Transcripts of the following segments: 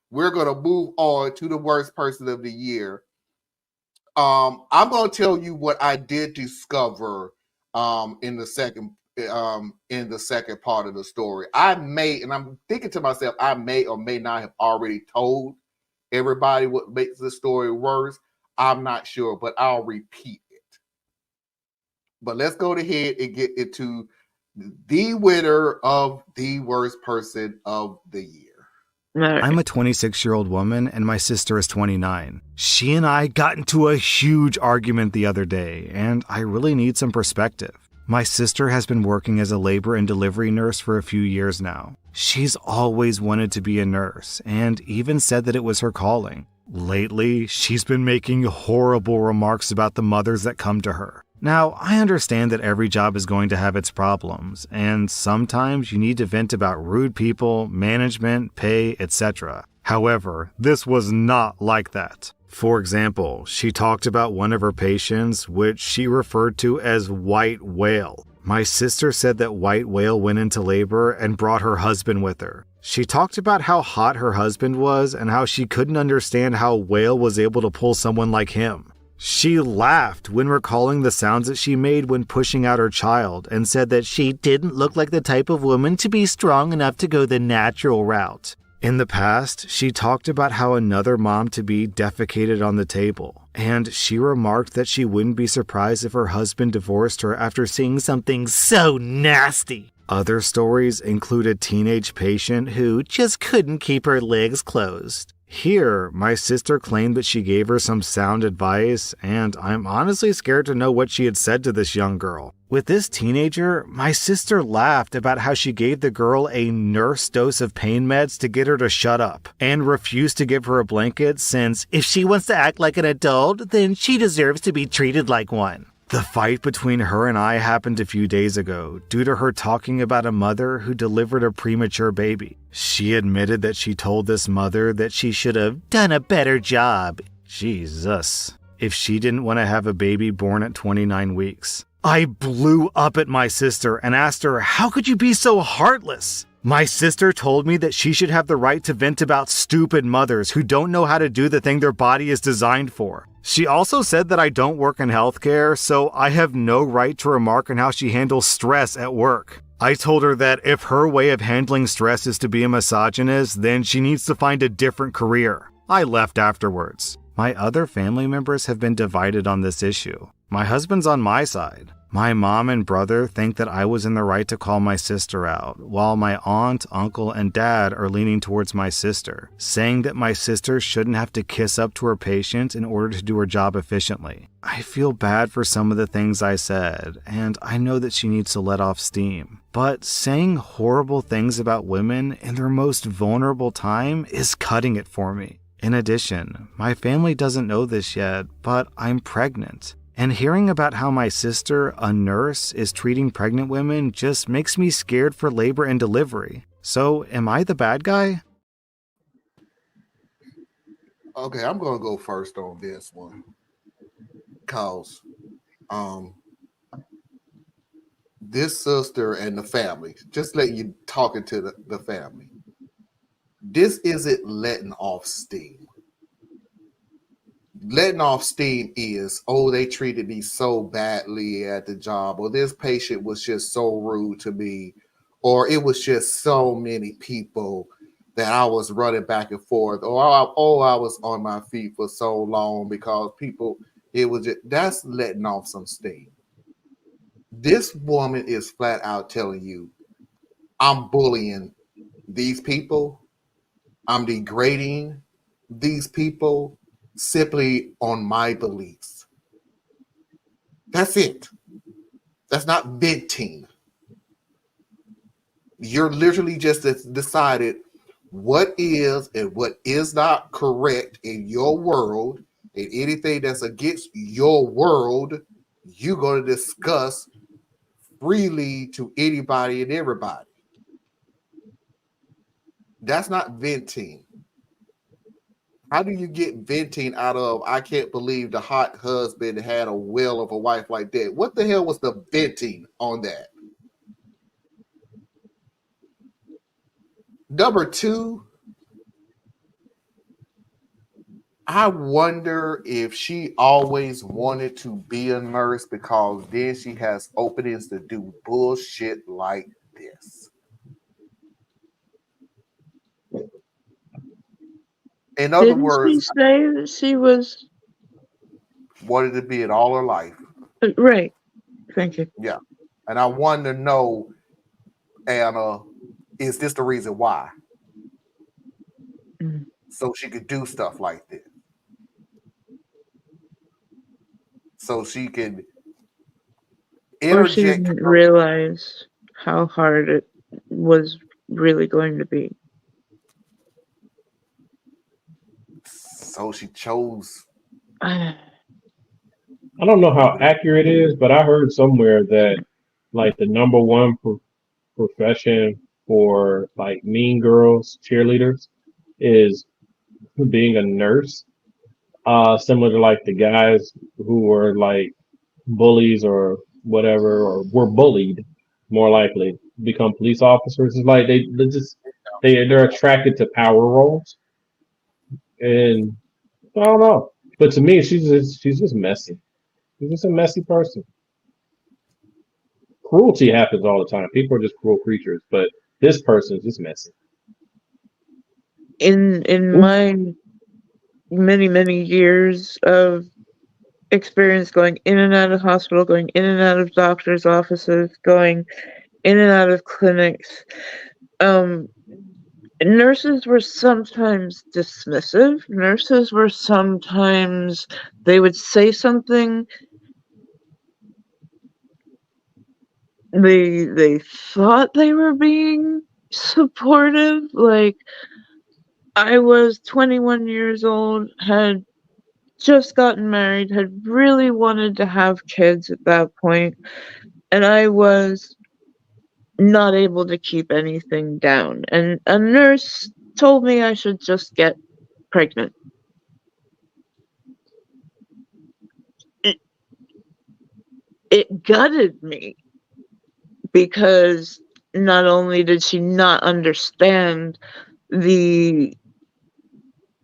We're going to move on to the worst person of the year. I'm going to tell you what I did discover in the second part of the story. And I'm thinking to myself, I may or may not have already told everybody what makes the story worse. I'm not sure, but I'll repeat it. But let's go ahead and get into the winner of the worst person of the year. I'm a 26-year-old woman and my sister is 29. She and I got into a huge argument the other day, and I really need some perspective. My sister has been working as a labor and delivery nurse for a few years now. She's always wanted to be a nurse, and even said that it was her calling. Lately, she's been making horrible remarks about the mothers that come to her. Now, I understand that every job is going to have its problems, and sometimes you need to vent about rude people, management, pay, etc. However, this was not like that. For example, she talked about one of her patients, which she referred to as White Whale. My sister said that White Whale went into labor and brought her husband with her. She talked about how hot her husband was and how she couldn't understand how Whale was able to pull someone like him. She laughed when recalling the sounds that she made when pushing out her child and said that she didn't look like the type of woman to be strong enough to go the natural route. In the past, she talked about how another mom-to-be defecated on the table, and she remarked that she wouldn't be surprised if her husband divorced her after seeing something so nasty. Other stories include a teenage patient who just couldn't keep her legs closed. Here, my sister claimed that she gave her some sound advice, and I'm honestly scared to know what she had said to this young girl. With this teenager, my sister laughed about how she gave the girl a nurse dose of pain meds to get her to shut up, and refused to give her a blanket since if she wants to act like an adult, then she deserves to be treated like one. The fight between her and I happened a few days ago due to her talking about a mother who delivered a premature baby. She admitted that she told this mother that she should have done a better job. Jesus. If she didn't want to have a baby born at 29 weeks. I blew up at my sister and asked her, how could you be so heartless? My sister told me that she should have the right to vent about stupid mothers who don't know how to do the thing their body is designed for. She also said that I don't work in healthcare, so I have no right to remark on how she handles stress at work. I told her that if her way of handling stress is to be a misogynist, then she needs to find a different career. I left afterwards. My other family members have been divided on this issue. My husband's on my side. My mom and brother think that I was in the right to call my sister out, while my aunt, uncle, and dad are leaning towards my sister, saying that my sister shouldn't have to kiss up to her patient in order to do her job efficiently. I feel bad for some of the things I said, and I know that she needs to let off steam. But saying horrible things about women in their most vulnerable time is cutting it for me. In addition, my family doesn't know this yet, but I'm pregnant. And hearing about how my sister, a nurse, is treating pregnant women just makes me scared for labor and delivery. So, am I the bad guy? Okay, I'm going to go first on this one. Because this sister and the family, just let you talking to the family, this isn't letting off steam. Letting off steam is, oh, they treated me so badly at the job, or this patient was just so rude to me, or it was just so many people that I was running back and forth, or I was on my feet for so long because people, it was just, that's letting off some steam. This woman is flat out telling you, I'm bullying these people, I'm degrading these people simply on my beliefs. That's it. That's not venting. You're literally just decided what is and what is not correct in your world, and anything that's against your world, you're going to discuss freely to anybody and everybody. That's not venting. How do you get venting out of, I can't believe the hot husband had a whale of a wife like that? What the hell was the venting on that? Number two, I wonder if she always wanted to be a nurse because then she has openings to do bullshit like this. In other Didn't she words, say that she was wanted to be it all her life. right? Thank you. Yeah. And I want to know, Anna, is this the reason why? Mm. So she could do stuff like this. So she could Or she interject didn't her. realize how hard it was really going to be. So she chose. I I don't know how accurate it is, but I heard somewhere that like the number one profession for like mean girls cheerleaders is being a nurse. Similar to like the guys who were like bullies or whatever, or were bullied, more likely become police officers. It's like they're attracted to power roles, and I don't know. But to me, she's just messy. She's just a messy person. Cruelty happens all the time. People are just cruel creatures, but this person is just messy. in my many years of experience going in and out of hospital, going in and out of doctors' offices, going in and out of clinics, nurses were sometimes dismissive. Nurses were sometimes, they would say something, they thought they were being supportive. Like, I was 21 years old, had just gotten married, had really wanted to have kids at that point, and I was not able to keep anything down. And a nurse told me I should just get pregnant. It gutted me because not only did she not understand the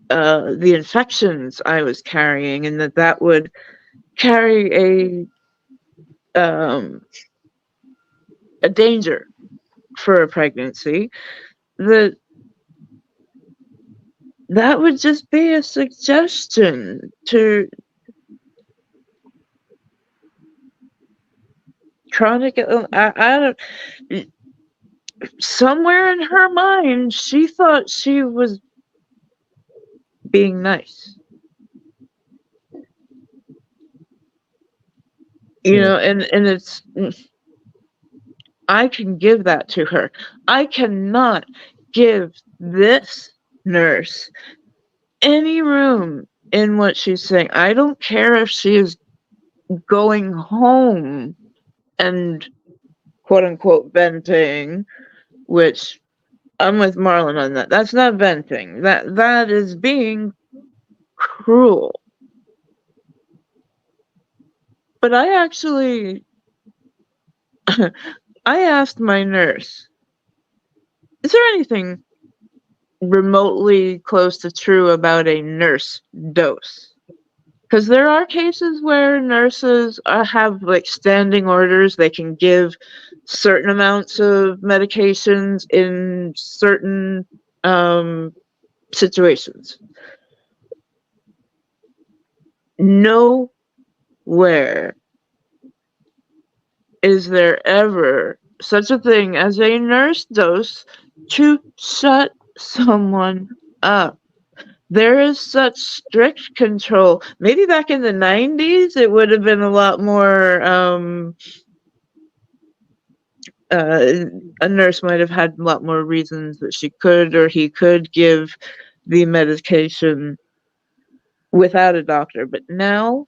infections I was carrying, and that would carry a danger for a pregnancy, that would just be a suggestion to chronic. I don't. Somewhere in her mind, she thought she was being nice. You know, and it's, I can give that to her. I cannot give this nurse any room in what she's saying. I don't care if she is going home and quote unquote venting, which I'm with Marlon on that. That's not venting. That is being cruel. But I actually I asked my nurse, is there anything remotely close to true about a nurse dose? Because there are cases where nurses have like standing orders. They can give certain amounts of medications in certain situations. Nowhere is there ever such a thing as a nurse dose to shut someone up. There is such strict control. Maybe back in the 90s, it would have been a lot more. A nurse might have had a lot more reasons that she could or he could give the medication without a doctor. But now,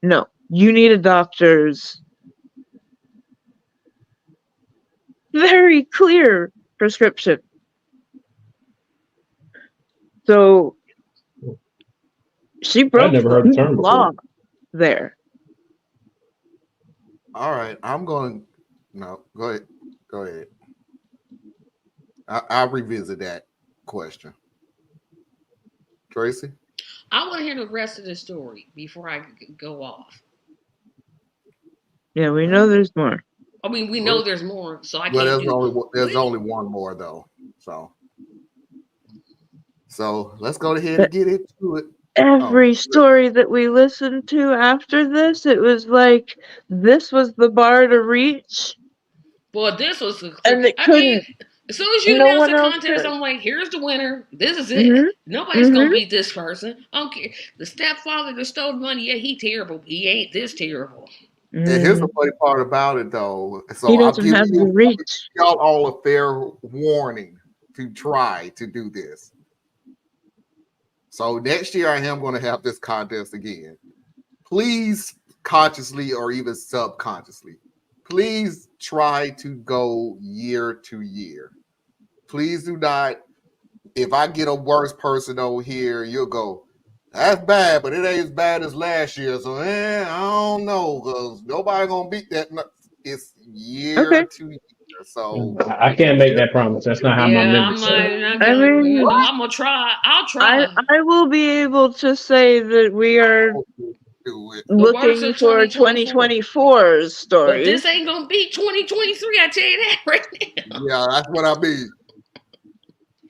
no. You need a doctor's very clear prescription. So she I broke never heard the the term law before. there. All right, I'm going. No, go ahead. Go ahead. I'll revisit that question. Tracy? I want to hear the rest of the story before I go off. Yeah, we know there's more. I mean, we know there's more, so I But can't do. there's only one more though. So let's go ahead and get into it. Every story that we listened to after this, it was like this was the bar to reach. Well, this was, And it I mean, couldn't. as soon as you No announce the one else contest, could. I'm like, here's the winner. This is it. Mhm. Nobody's gonna Mhm. beat this person. I don't care. The stepfather that stole the money, yeah, he terrible. He ain't this terrible. And here's the Mhm. funny part about it though. So He I'll doesn't give have the you reach. y'all all a fair warning to try to do this. So next year I am going to have this contest again. Please, consciously or even subconsciously, please try to go year to year. Please do not. If I get a worse person over here, you'll go, that's bad, but it ain't as bad as last year. So I don't know, because nobody gonna beat that. It's year to year. So I can't make that promise. That's not how my Yeah, memory I'm says. not I gonna, mean, I'm gonna try. I'll try. I will be able to say that we are do it. The worst looking of for 2024. 2024's But stories. this ain't gonna beat 2023. I tell you that right now. Yeah, that's what I mean.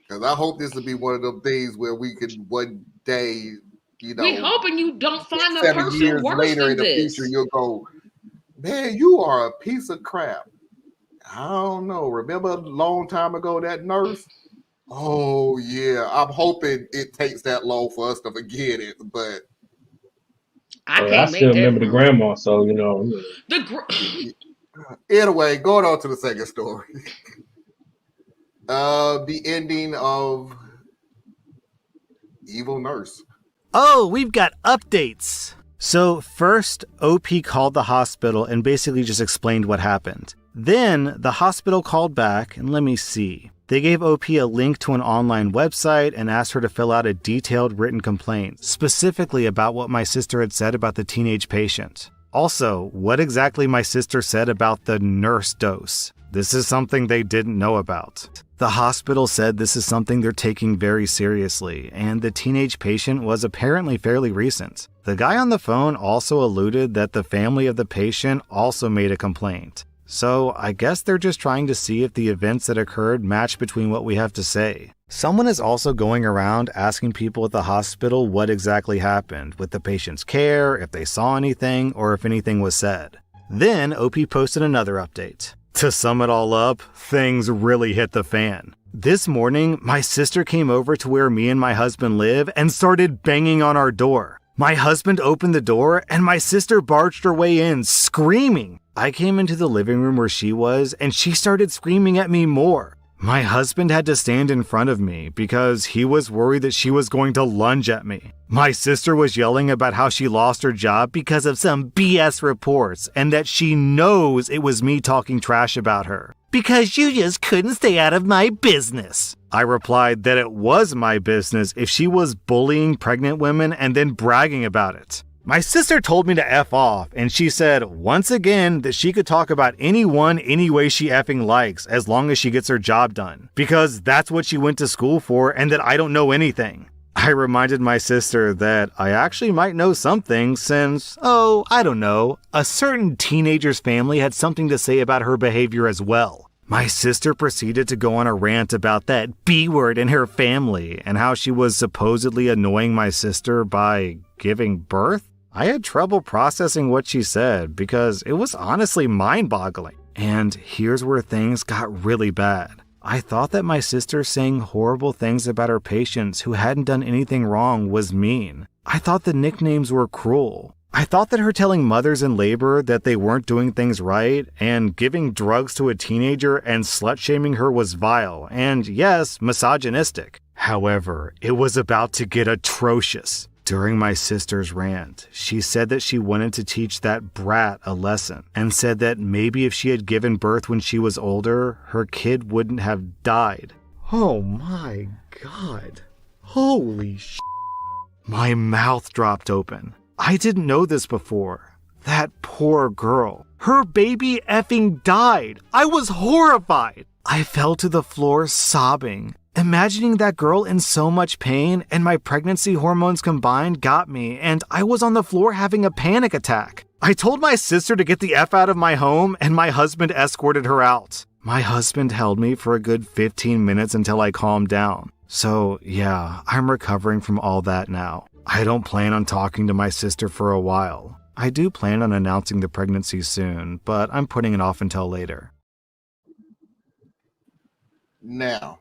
Because I hope this will be one of them things where we can one day, We hoping you don't find a 7 person years worse later than in the this. future, you'll go, man, you are a piece of crap. I don't know. Remember a long time ago that nurse? Oh yeah. I'm hoping it takes that long for us to forget it, but I I can't still make that remember the promise. grandma, so you know. anyway, going on to the second story. The ending of Evil Nurse. Oh, we've got updates. So first, OP called the hospital and basically just explained what happened. Then the hospital called back and let me see. They gave OP a link to an online website and asked her to fill out a detailed written complaint, specifically about what my sister had said about the teenage patient. Also, what exactly my sister said about the nurse dose. This is something they didn't know about. The hospital said this is something they're taking very seriously, and the teenage patient was apparently fairly recent. The guy on the phone also alluded that the family of the patient also made a complaint. So I guess they're just trying to see if the events that occurred match between what we have to say. Someone is also going around asking people at the hospital what exactly happened with the patient's care, if they saw anything, or if anything was said. Then OP posted another update. To sum it all up, things really hit the fan. This morning, my sister came over to where me and my husband live and started banging on our door. My husband opened the door and my sister barged her way in, screaming. I came into the living room where she was and she started screaming at me more. My husband had to stand in front of me because he was worried that she was going to lunge at me. My sister was yelling about how she lost her job because of some BS reports and that she knows it was me talking trash about her. Because you just couldn't stay out of my business. I replied that it was my business if she was bullying pregnant women and then bragging about it. My sister told me to F off, and she said once again that she could talk about anyone any way she effing likes as long as she gets her job done, because that's what she went to school for and that I don't know anything. I reminded my sister that I actually might know something since, I don't know, a certain teenager's family had something to say about her behavior as well. My sister proceeded to go on a rant about that B word in her family and how she was supposedly annoying my sister by giving birth. I had trouble processing what she said because it was honestly mind-boggling. And here's where things got really bad. I thought that my sister saying horrible things about her patients who hadn't done anything wrong was mean. I thought the nicknames were cruel. I thought that her telling mothers in labor that they weren't doing things right and giving drugs to a teenager and slut-shaming her was vile and, yes, misogynistic. However, it was about to get atrocious. During my sister's rant, she said that she wanted to teach that brat a lesson and said that maybe if she had given birth when she was older, her kid wouldn't have died. Oh my God. Holy sh**. My mouth dropped open. I didn't know this before. That poor girl. Her baby effing died. I was horrified. I fell to the floor sobbing. Imagining that girl in so much pain and my pregnancy hormones combined got me, and I was on the floor having a panic attack. I told my sister to get the F out of my home, and my husband escorted her out. My husband held me for a good 15 minutes until I calmed down. So, yeah, I'm recovering from all that now. I don't plan on talking to my sister for a while. I do plan on announcing the pregnancy soon, but I'm putting it off until later. Now,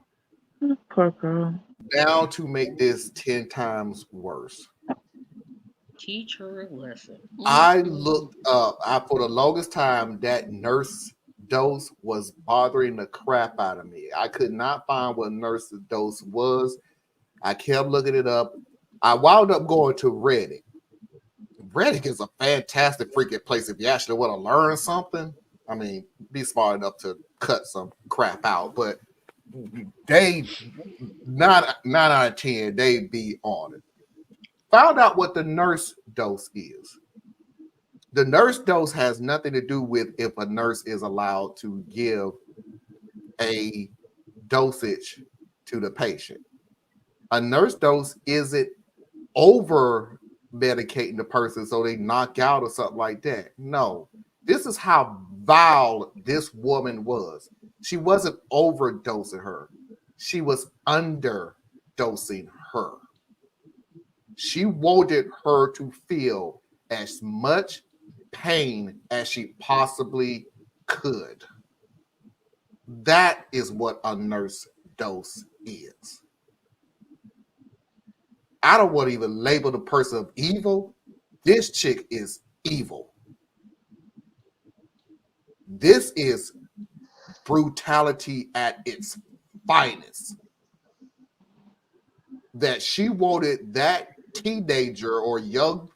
Poor girl. now to make this 10 times worse. Teach her a lesson. I looked up, for the longest time, that nurse dose was bothering the crap out of me. I could not find what nurse dose was. I kept looking it up. I wound up going to Reddit. Reddit is a fantastic freaking place if you actually want to learn something. I mean, be smart enough to cut some crap out, but they 9 out of 10, they be on it. Found out what the nurse dose is. The nurse dose has nothing to do with if a nurse is allowed to give a dosage to the patient. A nurse dose isn't over medicating the person so they knock out or something like that. No, this is how vile this woman was. She wasn't overdosing her. She was underdosing her. She wanted her to feel as much pain as she possibly could. That is what a nurse dose is. I don't want to even label the person of evil. This chick is evil. This is brutality at its finest. That she wanted that teenager or young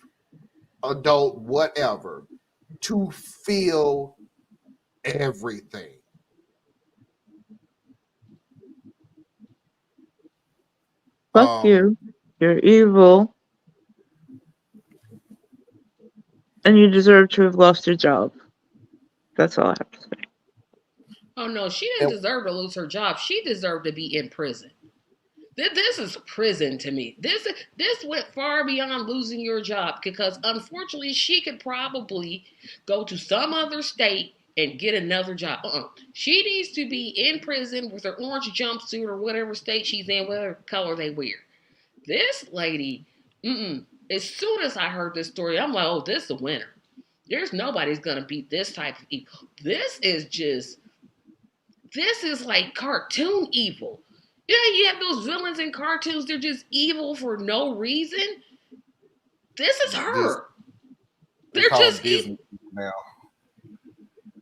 adult, whatever, to feel everything. Fuck you. You're evil. And you deserve to have lost your job. That's all I have to say. Oh no, she didn't deserve to lose her job. She deserved to be in prison. This is prison to me. This went far beyond losing your job because unfortunately she could probably go to some other state and get another job. She needs to be in prison with her orange jumpsuit or whatever state she's in, whatever color they wear. This lady, as soon as I heard this story, I'm like, oh, this is a winner. There's nobody's gonna beat this type of evil. This is like cartoon evil. You know, you have those villains in cartoons, they're just evil for no reason. This is her. They're just Disney now.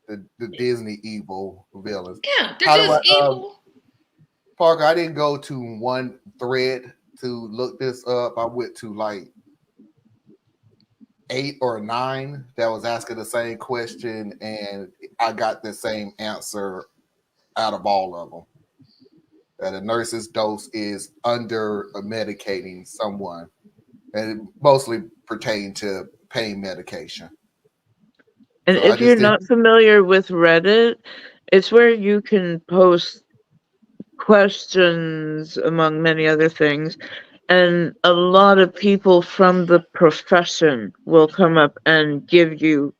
The Disney evil villains. Yeah, they're just evil. Parker, I didn't go to one thread to look this up. I went to like 8 or 9 that was asking the same question, and I got the same answer out of all of them. That a nurse's dose is under medicating someone, and it mostly pertain to pain medication. And if you're not familiar with Reddit, it's where you can post questions among many other things. And a lot of people from the profession will come up and give you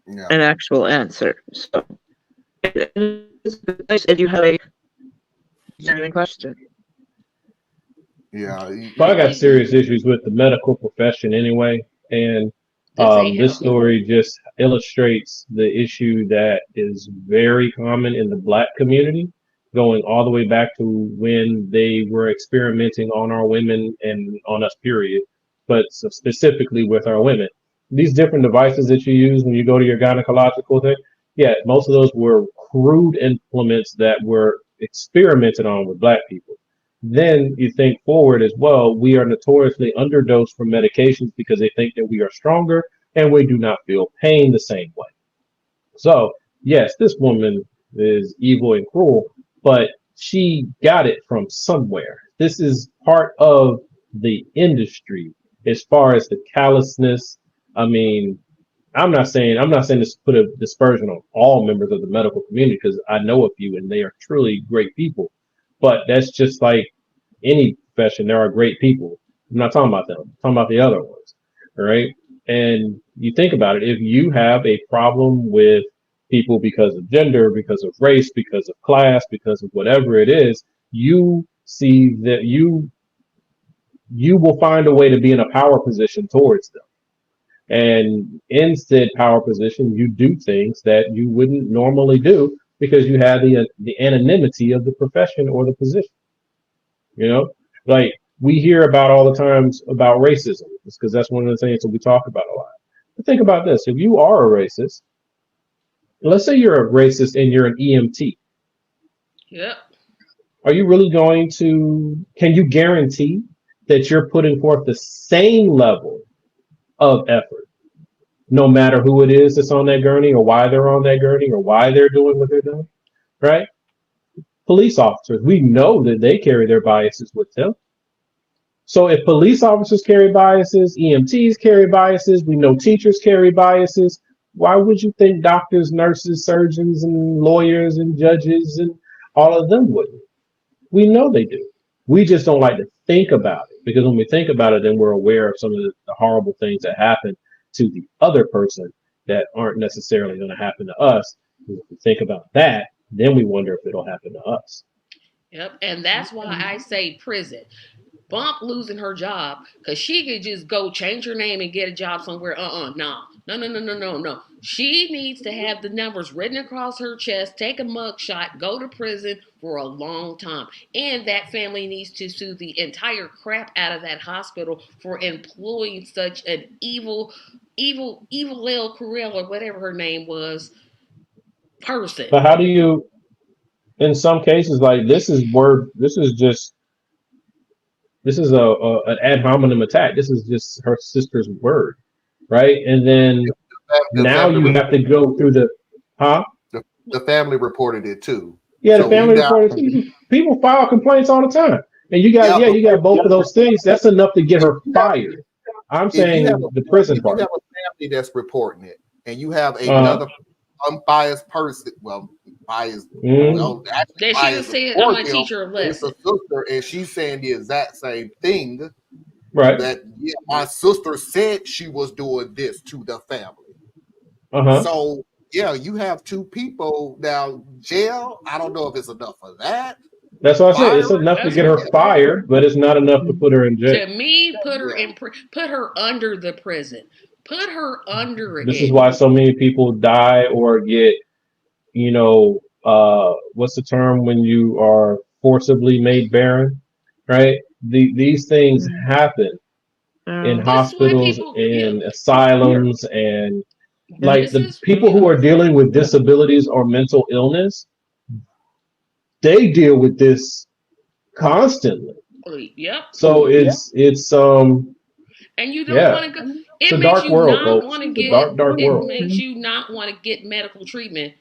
an actual answer. So it's nice if you have a genuine question. Yeah. But I got serious issues with the medical profession anyway. And this story just illustrates the issue that is very common in the Black community, going all the way back to when they were experimenting on our women and on us, period, but specifically with our women. These different devices that you use when you go to your gynecological thing, yeah, most of those were crude implements that were experimented on with Black people. Then you think forward as well, we are notoriously underdosed from medications because they think that we are stronger and we do not feel pain the same way. So, yes, this woman is evil and cruel, but she got it from somewhere. This is part of the industry as far as the callousness. I mean, I'm not saying this to put a dispersion on all members of the medical community because I know a few and they are truly great people. But that's just like any profession. There are great people. I'm not talking about them. I'm talking about the other ones. All right. And you think about it, if you have a problem with people because of gender, because of race, because of class, because of whatever it is, you see that you will find a way to be in a power position towards them. And in said power position, you do things that you wouldn't normally do because you have the anonymity of the profession or the position. You know, like we hear about all the times about racism, because that's one of the things that we talk about a lot. But think about this: if you are a racist, let's say you're a racist and you're an EMT, Yep. are you really going to? Can you guarantee that you're putting forth the same level of effort, no matter who it is that's on that gurney, or why they're on that gurney, or why they're doing what they're doing? Right? Police officers, we know that they carry their biases with them. So if police officers carry biases, EMTs carry biases, we know teachers carry biases, why would you think doctors, nurses, surgeons, and lawyers and judges and all of them wouldn't? We know they do. We just don't like to think about it, because when we think about it, then we're aware of some of the horrible things that happen to the other person that aren't necessarily going to happen to us. If we think about that, then we wonder if it'll happen to us. Yep. And that's why I say prison. Bump losing her job because she could just go change her name and get a job somewhere. No. She needs to have the numbers written across her chest, take a mug shot, go to prison for a long time. And that family needs to sue the entire crap out of that hospital for employing such an evil Lil Corell or whatever her name was person. But how do you, in some cases, like this is an ad hominem attack. This is just her sister's word, right? And then now you have to go through the, The family reported it too. Yeah, the family reported it too. People file complaints all the time, and you got both of those things. That's enough to get her fired. I'm saying the prison part. You have a family that's reporting it, and you have another unbiased person. Well, biased. Well, she was saying, "I'm a teacher of lesson." It's a sister, and she's saying the exact same thing. Right. That my sister said she was doing this to the family. So you have two people now. Jail. I don't know if it's enough for that. That's what I said. It's enough to get her fired, but it's not enough to put her in jail. To me, put her under the prison. Put her under it. This is why so many people die or get, what's the term when you are forcibly made barren, right? These things happen in hospitals and asylums, and like the people who are dealing with disabilities or mental illness, they deal with this constantly. Yep. So it's and you don't want to go. It makes you not want to get. It makes you not want to get medical treatment,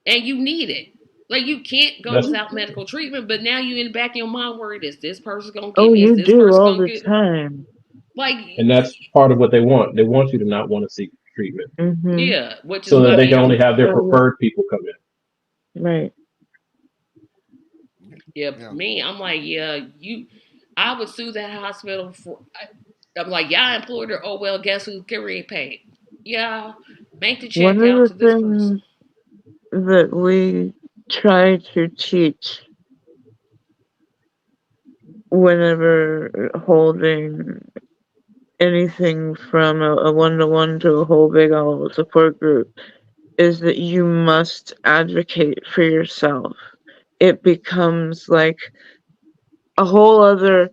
and you need it. Like you can't go without medical treatment, but now you in the back of your mind worried: is this person gonna get me? Is this person all the time. And that's part of what they want. They want you to not want to seek treatment. Mm-hmm. Yeah, which is so that they can only have their preferred people come in. Right. Yeah, me, I'm like, I would sue that hospital for. I'm like, I employed her. Oh well, guess who's getting paid? Yeah, make the check out to this person. That we try to teach whenever holding anything from a one-to-one to a whole big old support group is that you must advocate for yourself. It becomes like a whole other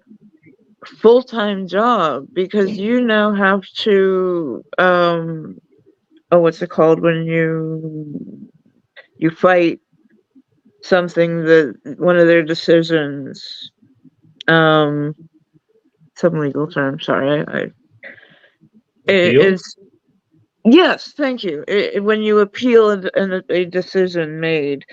full-time job because you now have to what's it called when you fight something that one of their decisions, some legal term, sorry, it is, yes, thank you. When you appeal a decision made,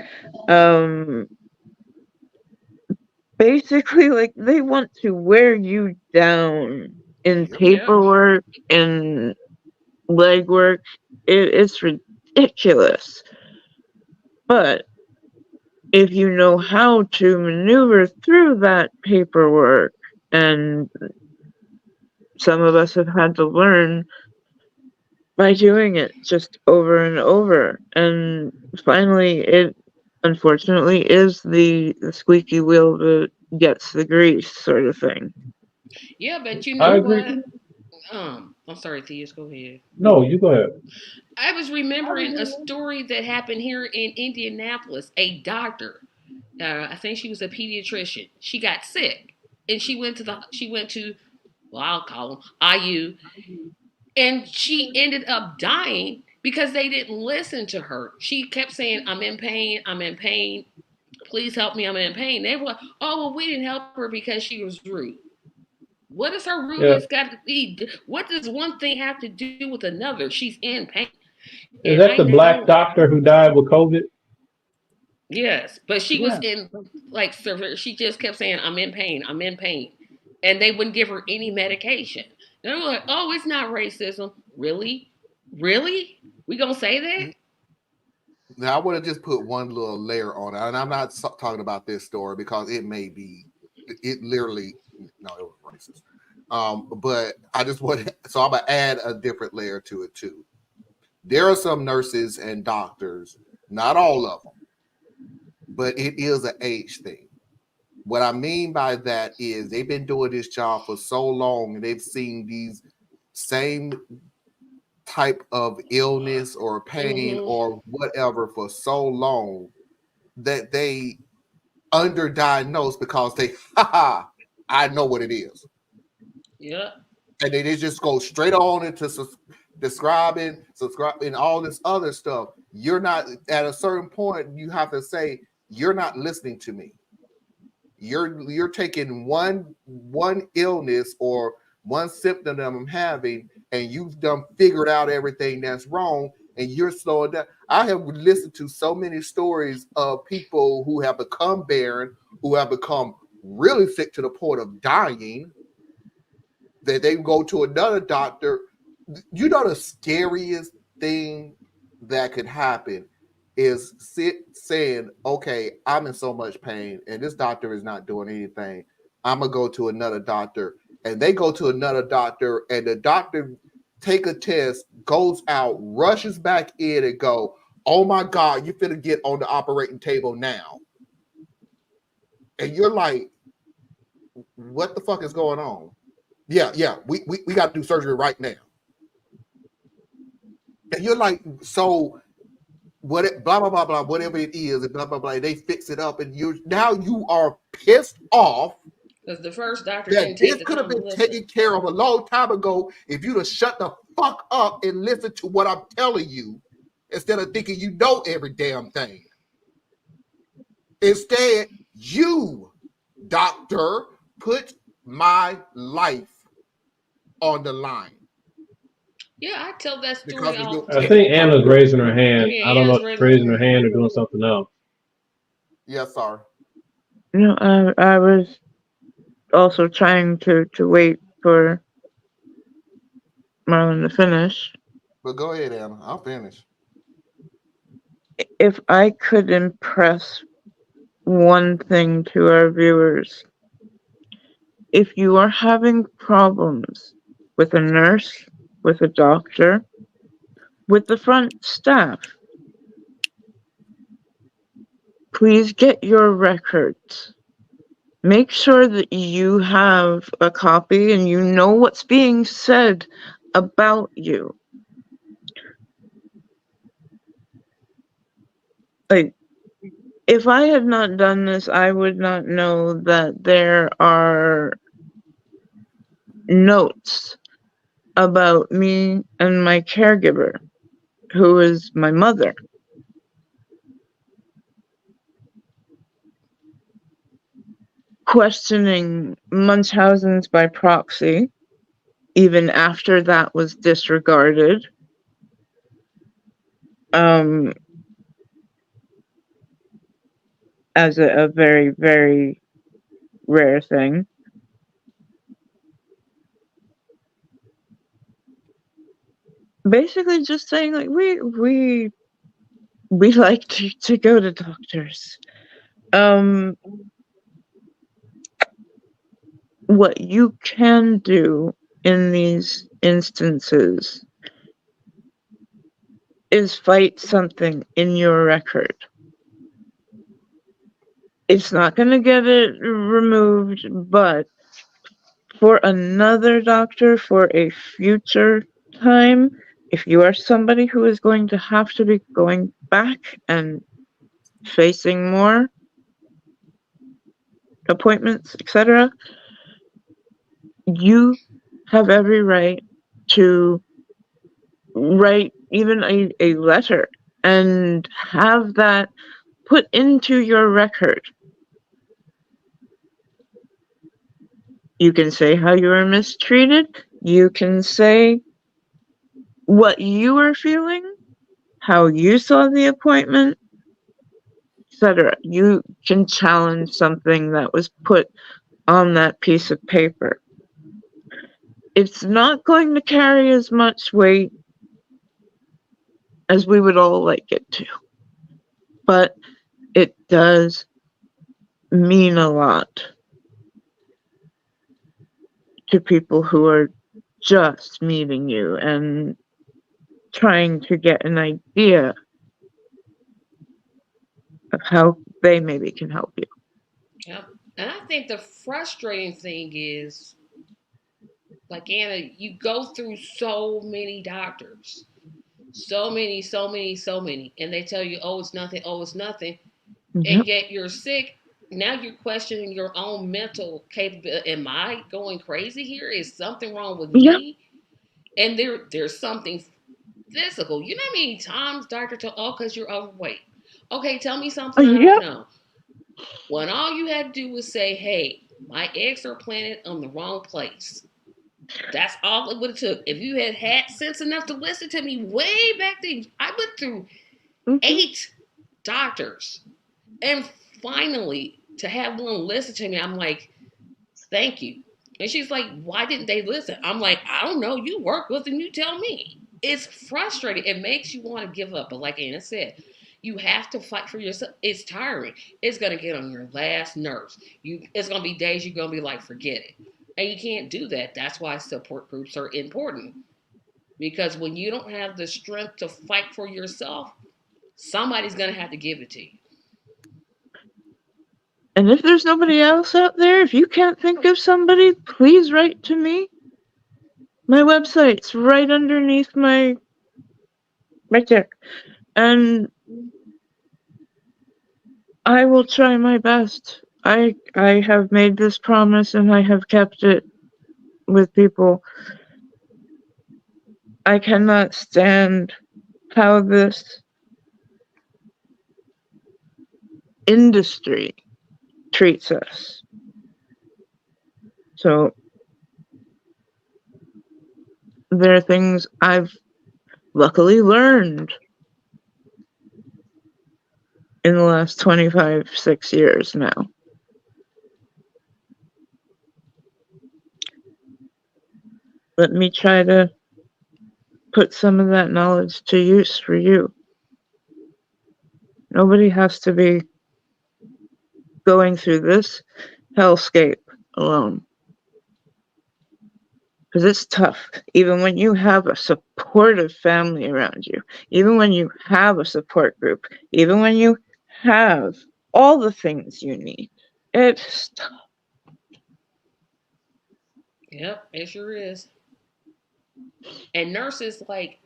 basically, like, they want to wear you down in paperwork and legwork. It's ridiculous. But if you know how to maneuver through that paperwork, and some of us have had to learn by doing it just over and over, and finally it unfortunately is the squeaky wheel that gets the grease sort of thing. Yeah, but you I know agree. what? I'm sorry, Theus, go ahead. No, you go ahead. I was remembering a story that happened here in Indianapolis. A doctor, I think she was a pediatrician. She got sick, and she went to, well, I'll call them IU, and she ended up dying because they didn't listen to her. She kept saying, "I'm in pain. I'm in pain. Please help me. I'm in pain." They were like, "Oh, well, we didn't help her because she was rude." What does her Yeah. rudeness got to be? What does one thing have to do with another? She's in pain, Is and that I the black know. doctor who died with COVID? Yes, but she was Yeah. in like severe. She just kept saying, "I'm in pain. I'm in pain," and they wouldn't give her any medication. And they were like, "Oh, it's not racism, really, really? We gonna say that?" Now, I would have just put one little layer on it, and I'm not talking about this story because it may be, it literally, no, it was racist. But I just want, so I'm gonna add a different layer to it too. There are some nurses and doctors, not all of them, but it is an age thing. What I mean by that is they've been doing this job for so long and they've seen these same type of illness or pain Mm-hmm. or whatever for so long that they underdiagnosed because they, haha, I know what it is. Yeah. And they just go straight on into subscribing, all this other stuff. You're not, at a certain point, you have to say, you're not listening to me. You're taking one illness or one symptom that I'm having, and you've done figured out everything that's wrong, and you're slowing down. I have listened to so many stories of people who have become barren, who have become really sick to the point of dying, that they go to another doctor. You know, the scariest thing that could happen is saying, okay, I'm in so much pain and this doctor is not doing anything. I'm gonna go to another doctor. And they go to another doctor, and the doctor take a test, goes out, rushes back in and go, oh my God, you finna get on the operating table now. And you're like, what the fuck is going on? Yeah, we got to do surgery right now. And you're like, so what? Blah blah blah blah. Whatever it is, and blah blah blah. They fix it up, and you are pissed off Because the first doctor that didn't take this the could have time to been listen. taken care of a long time ago if you'd have shut the fuck up and listened to what I'm telling you instead of thinking you know every damn thing. Instead, you, doctor, put my life on the line. Yeah, I tell that story Because of all your, the I time. think Anna's raising her hand. Yeah, I don't know Anna's if she's raising raising her her hand. hand or doing something else. yes, sir. No, I was also trying to wait for Marlon to finish. But go ahead, Anna. I'll finish. If I could impress one thing to our viewers, if you are having problems with a nurse, with a doctor, with the front staff, please get your records. Make sure that you have a copy and you know what's being said about you. Like, if I had not done this, I would not know that there are notes about me and my caregiver, who is my mother. Questioning Munchausen's by proxy, even after that was disregarded. As a very, very rare thing. Basically just saying, like, we like to go to doctors. What you can do in these instances is fight something in your record. It's not going to get it removed, but for another doctor for a future time, if you are somebody who is going to have to be going back and facing more appointments, etc., you have every right to write even a letter and have that put into your record. You can say how you were mistreated. You can say what you were feeling, how you saw the appointment, etc. You can challenge something that was put on that piece of paper. It's not going to carry as much weight as we would all like it to, but it does mean a lot to people who are just meeting you and trying to get an idea of how they maybe can help you. Yep. And I think the frustrating thing is, like Anna, you go through so many doctors, so many, and they tell you, oh, it's nothing, Yep. and yet you're sick. Now you're questioning your own mental capability. Am I going crazy here? Is something wrong with me? And there's something physical. You know how many times doctor told, oh, because you're overweight. Okay, tell me something I don't know. When all you had to do was say, hey, my eggs are planted on the wrong place. That's all it would have took. If you had sense enough to listen to me way back then, I went through 8 doctors. And finally, to have one listen to me, I'm like, thank you. And she's like, why didn't they listen? I'm like, I don't know. You work with them, you tell me. It's frustrating. It makes you want to give up. But like Anna said, you have to fight for yourself. It's tiring. It's going to get on your last nerves. It's going to be days you're going to be like, forget it. And you can't do that. That's why support groups are important. Because when you don't have the strength to fight for yourself, somebody's going to have to give it to you. And if there's nobody else out there, if you can't think of somebody, please write to me. My website's right underneath right there. And I will try my best. I have made this promise and I have kept it with people. I cannot stand how this industry treats us. So there are things I've luckily learned in the last 6 years now. Let me try to put some of that knowledge to use for you. Nobody has to be going through this hellscape alone. Because it's tough, even when you have a supportive family around you, even when you have a support group, even when you have all the things you need. It's tough. Yep, it sure is. And nurses like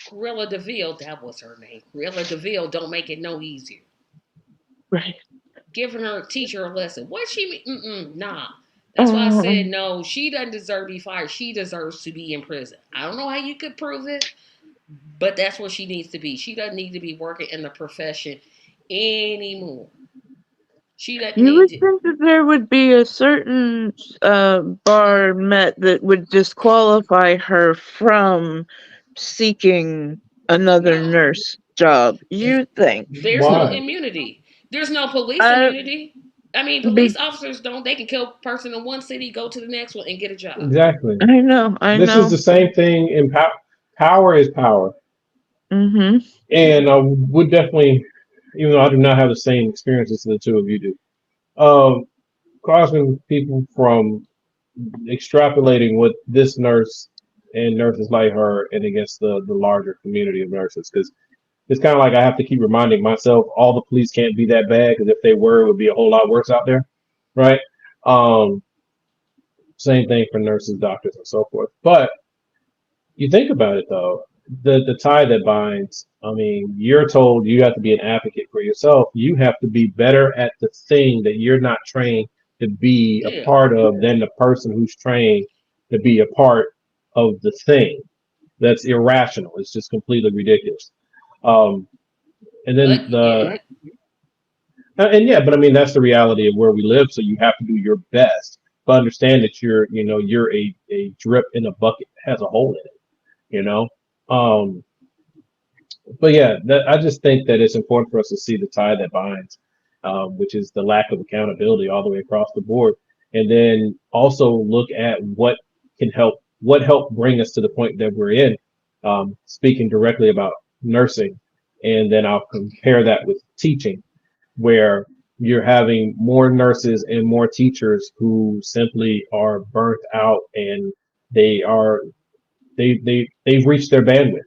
Cruella DeVille, that was her name. Cruella DeVille don't make it no easier. Right. Giving her teacher a lesson. What she mean? Nah. That's why I said no. She doesn't deserve to be fired. She deserves to be in prison. I don't know how you could prove it, but that's what she needs to be. She doesn't need to be working in the profession anymore. She doesn't You need would to. think that there would be a certain bar met that would disqualify her from seeking another nurse job. You'd think. There's no immunity. There's no police immunity. I mean, police officers don't. They can kill a person in one city, go to the next one, and get a job. Exactly. I know. This is the same thing in power is power. Mm-hmm. And would definitely even though I do not have the same experiences that the two of you do, causing people from extrapolating what this nurse and nurses like her and against the larger community of nurses. Because it's kind of like I have to keep reminding myself all the police can't be that bad, because if they were, it would be a whole lot worse out there, right? Same thing for nurses, doctors, and so forth. But you think about it though, the tie that binds. I mean, you're told you have to be an advocate for yourself. You have to be better at the thing that you're not trained to be a Yeah. part of than the person who's trained to be a part of the thing. That's irrational. It's just completely ridiculous. And then But yeah, and yeah, but I mean that's the reality of where we live. So you have to do your best, but understand that you're a drip in a bucket that has a hole in it. You know, um, but yeah, I just think that it's important for us to see the tie that binds, which is the lack of accountability all the way across the board, and then also look at what helped bring us to the point that we're in. Speaking directly about nursing, and then I'll compare that with teaching, where you're having more nurses and more teachers who simply are burnt out, and they are they've reached their bandwidth.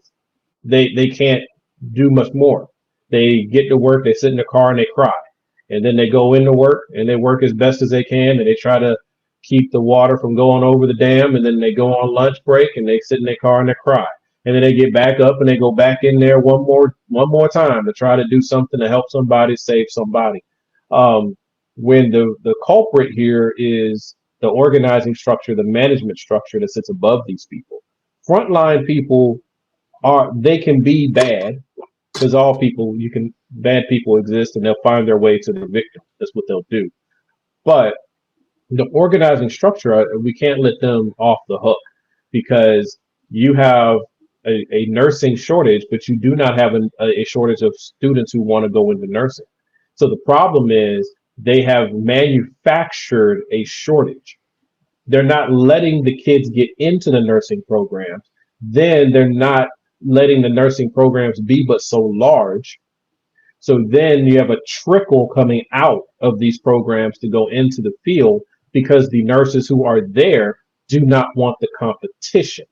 They can't do much more. They get to work, they sit in the car and they cry. And then they go into work and they work as best as they can, and they try to keep the water from going over the dam, and then they go on lunch break and they sit in their car and they cry. And then they get back up and they go back in there one more time to try to do something to help somebody, save somebody. When the culprit here is the organizing structure, the management structure that sits above these people. Frontline people they can be bad, because all people bad people exist, and they'll find their way to the victim. That's what they'll do. But the organizing structure, we can't let them off the hook, because you have a nursing shortage, but you do not have a shortage of students who want to go into nursing. So the problem is they have manufactured a shortage. They're not letting the kids get into the nursing programs. Then they're not letting the nursing programs be but so large. So then you have a trickle coming out of these programs to go into the field, because the nurses who are there do not want the competition.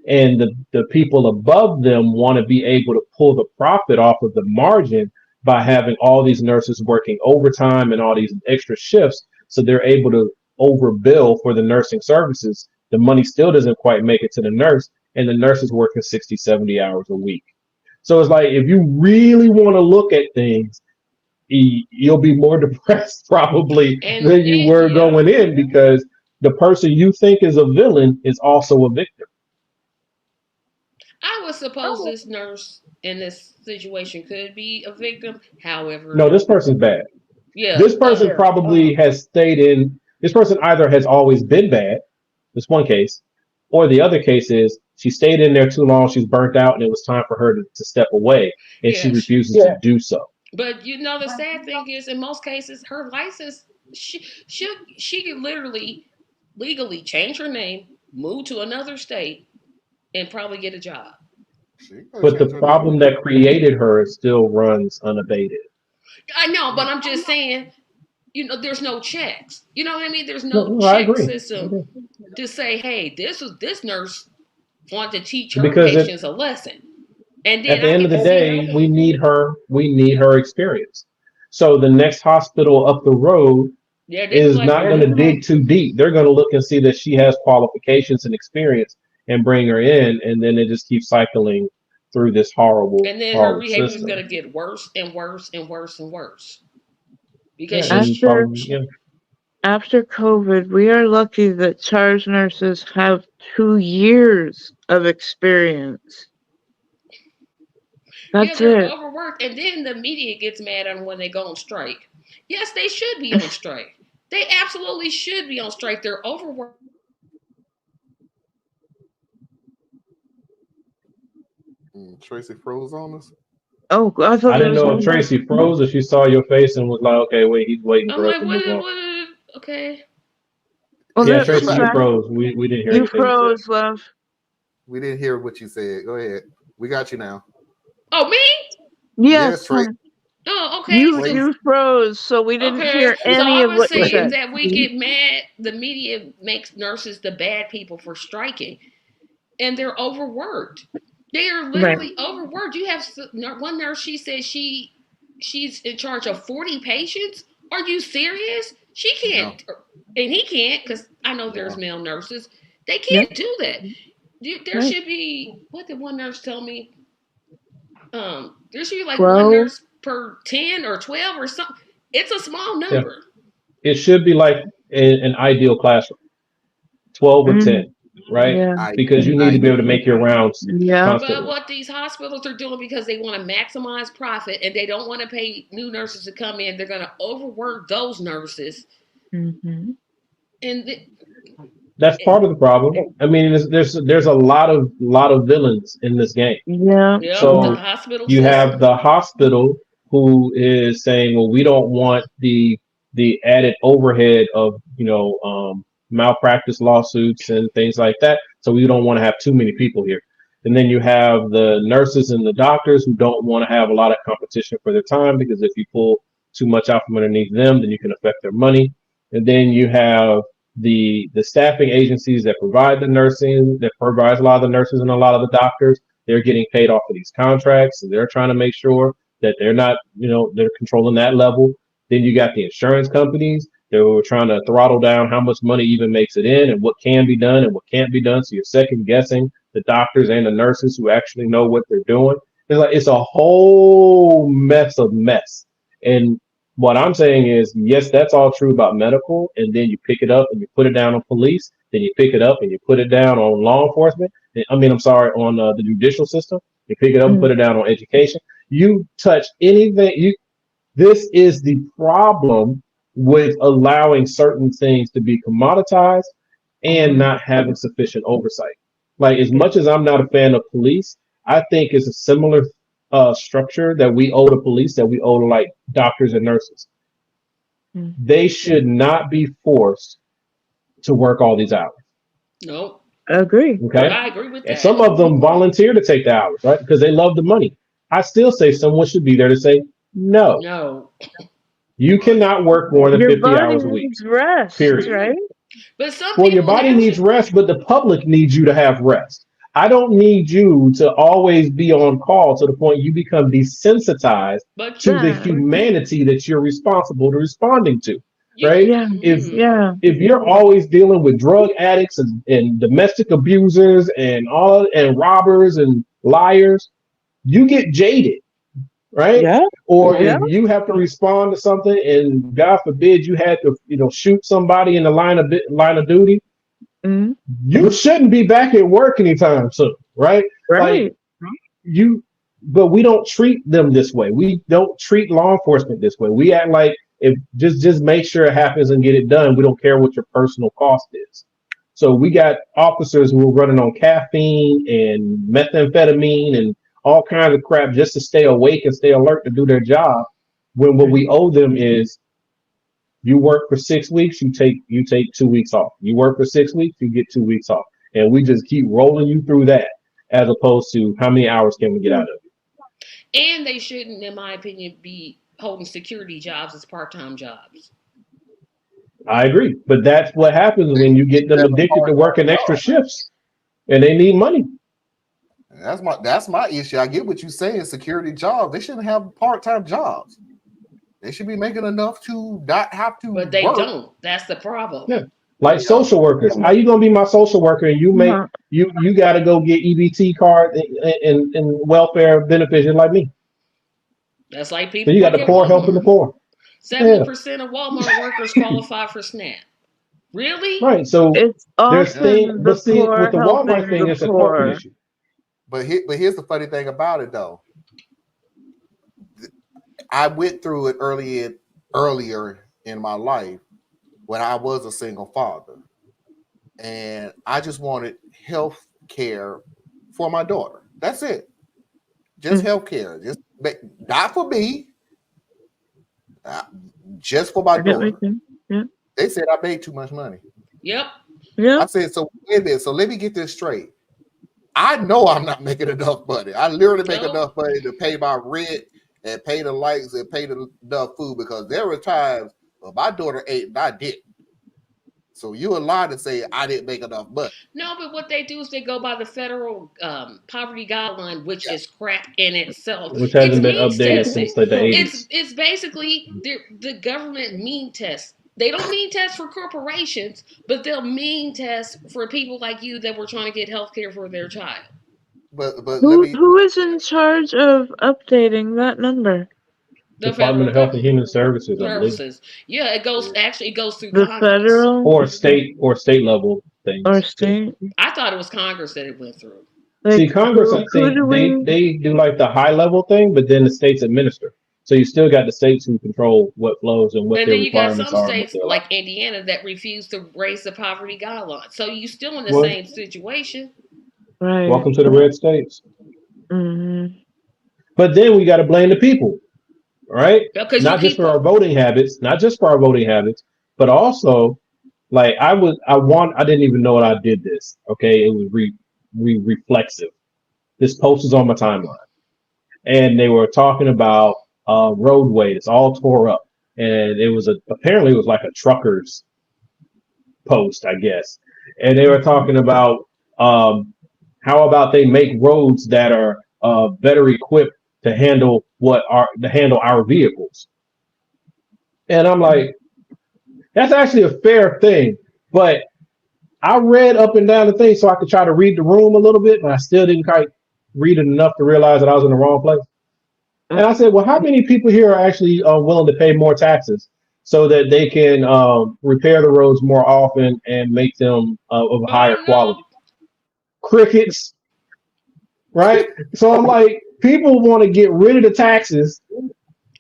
And the people above them want to be able to pull the profit off of the margin by having all these nurses working overtime and all these extra shifts. So they're able to overbill for the nursing services. The money still doesn't quite make it to the nurse, and the nurse is working 60, 70 hours a week. So it's like, if you really want to look at things, you'll be more depressed probably than you were going in, because the person you think is a villain is also a victim. I would suppose this nurse in this situation could be a victim. However, no, this person's bad. Yeah, this person probably has stayed in. This person either has always been bad. This one case, or the other case is she stayed in there too long. She's burnt out, and it was time for her to step away, and she refuses to do so. But the sad thing is, in most cases, her license, she could literally legally change her name, move to another state, and probably get a job. But the problem that created her still runs unabated. I know, but I'm just saying, there's no checks. You know what I mean? There's no check system to say, hey, this nurse wanted to teach her patients a lesson. And then at the end of the day, we need her experience. So the next hospital up the road is not going to dig too deep. They're going to look and see that she has qualifications and experience and bring her in, and then it just keeps cycling through this horrible. And then her behavior is going to get worse and worse and worse and worse. Because after COVID, we are lucky that charge nurses have 2 years of experience. That's they're overworked, and then the media gets mad on when they go on strike. Yes, they should be on strike. They absolutely should be on strike. They're overworked. Tracy froze on us. Oh, I didn't know if Tracy froze, if she saw your face and was like, "Okay, wait, he's waiting for us to move on." Okay. Well, yeah, Tracy, you froze. We didn't hear you froze, love. We didn't hear what you said. Go ahead. We got you now. Oh, me? Yes. Oh, okay. You froze, so we didn't hear So any I of was what you saying said. that we get mad. The media makes nurses the bad people for striking, and they're overworked. They are literally overworked. You have one nurse. She said she's in charge of 40 patients. Are you serious? She can't, and he can't, because I know there's male nurses. They can't do that. There should be, what did one nurse tell me? There should be like 12? one nurse per 10 or 12 or something. It's a small number. It should be like an ideal classroom, 12 or 10, right? Yeah. Because you need to be able to make your rounds constantly. But what these hospitals are doing, because they want to maximize profit and they don't want to pay new nurses to come in, they're going to overwork those nurses. Mm-hmm. And that's part of the problem. I mean, there's a lot of villains in this game. Yeah. So the hospital you system. have the hospital who is saying, well, we don't want the added overhead of malpractice lawsuits and things like that, so we don't want to have too many people here. And then you have the nurses and the doctors who don't want to have a lot of competition for their time, because if you pull too much out from underneath them, then you can affect their money. And then you have the staffing agencies that provide the nursing, that provides a lot of the nurses and a lot of the doctors. They're getting paid off of these contracts, and they're trying to make sure that they're not, they're controlling that level. Then you got the insurance companies. They were trying to throttle down how much money even makes it in and what can be done and what can't be done. So you're second guessing the doctors and the nurses who actually know what they're doing. It's a whole mess. And what I'm saying is, yes, that's all true about medical. And then you pick it up and you put it down on police. Then you pick it up and you put it down on law enforcement. On the judicial system. You pick it up and put it down on education. You touch anything. This is the problem with allowing certain things to be commoditized and not having sufficient oversight. Like, as much as I'm not a fan of police, I think it's a similar structure that we owe to police, that we owe to like doctors and nurses. They should not be forced to work all these hours. Nope. Agree. Okay. I agree with that. And some of them volunteer to take the hours, right? Because they love the money. I still say someone should be there to say, no. You cannot work more than 50 hours a week. Your body needs rest, period. Right? But your body needs rest, but the public needs you to have rest. I don't need you to always be on call to the point you become desensitized to the humanity that you're responsible to responding to. Right? Yeah. If you're always dealing with drug addicts and domestic abusers and robbers and liars, you get jaded. Right? Yeah. Or if you have to respond to something and God forbid you had to, shoot somebody in the line of duty, you shouldn't be back at work anytime soon, right? Right. But we don't treat them this way. We don't treat law enforcement this way. We act like if just make sure it happens and get it done. We don't care what your personal cost is. So we got officers who are running on caffeine and methamphetamine and all kinds of crap just to stay awake and stay alert to do their job, when what we owe them is, you work for 6 weeks, you take 2 weeks off. You work for 6 weeks, you get 2 weeks off. And we just keep rolling you through that, as opposed to how many hours can we get out of it. And they shouldn't, in my opinion, be holding security jobs as part-time jobs. I agree. But that's what happens when you get them addicted to working extra shifts and they need money. That's my issue. I get what you're saying. Security jobs. They shouldn't have part-time jobs. They should be making enough to not have to. But they work. Don't. That's the problem. Yeah. Like social workers. How you gonna be my social worker and you got to go get EBT card and welfare benefits like me? That's like people. So you got the poor helping the poor. 70% of Walmart workers qualify for SNAP. Really? Right. So there's things, but see, with the Walmart thing, it's a corporate issue. But here's the funny thing about it, though. I went through it earlier in my life when I was a single father, and I just wanted health care for my daughter. That's it. Just health care. Just not for me. Just for my daughter. Yeah. They said I made too much money. Yep. Yeah. I said, so wait a minute. So let me get this straight. I know I'm not making enough money. I literally make enough money to pay my rent and pay the lights and pay enough food, because there were times when my daughter ate and I didn't. So you allowed to say I didn't make enough money. No, but what they do is they go by the federal poverty guideline, which is crap in itself. Which hasn't It's been means updated testing. since like the 80s. It's basically the government mean test. They don't mean test for corporations, but they'll mean test for people like you that were trying to get health care for their child. But let Who is in charge of updating that number? The Department of federal Health and Human Services, I believe. services. Yeah, it goes through The Congress. federal Or state level things. or state? I thought it was Congress that it went through. Like, See, Congress, who I think do we- they do like the high level thing, but then the states administer. So you still got the states who control what flows and what And their then you got requirements some are. states like Indiana that refuse to raise the poverty guideline. So you still in the Well- same situation. Right. Welcome to the red states. Mhm. But then we got to blame the people, right? Because Not just for our voting habits, but also like I didn't even know I did this. Okay, it was reflexive. This post is on my timeline, and they were talking about roadway that's all tore up, and it was apparently it was like a trucker's post, I guess, and they were talking about how about they make roads that are better equipped to handle our vehicles. And I'm like, that's actually a fair thing, but I read up and down the thing so I could try to read the room a little bit, but I still didn't quite read it enough to realize that I was in the wrong place. And I said, well, how many people here are actually willing to pay more taxes so that they can repair the roads more often and make them of higher quality? Crickets, right? So I'm like, people want to get rid of the taxes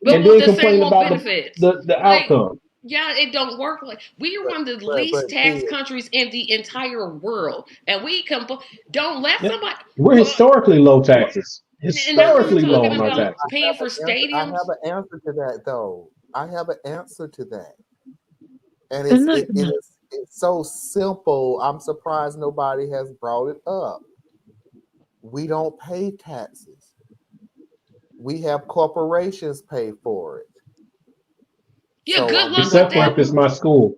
But and with then the complain same about benefits. the outcome. Yeah, it don't work like we are one of the least taxed countries in the entire world, and we don't let somebody. We're historically low taxes. Historically And that's low what I'm on our talking about. taxes. Paying for I stadiums. have an answer to that, though. I have an answer to that, and Isn't it's so simple. I'm surprised nobody has brought it up. We don't pay taxes. We have corporations pay for it. Yeah, So, good luck with Except for that. if it's my school.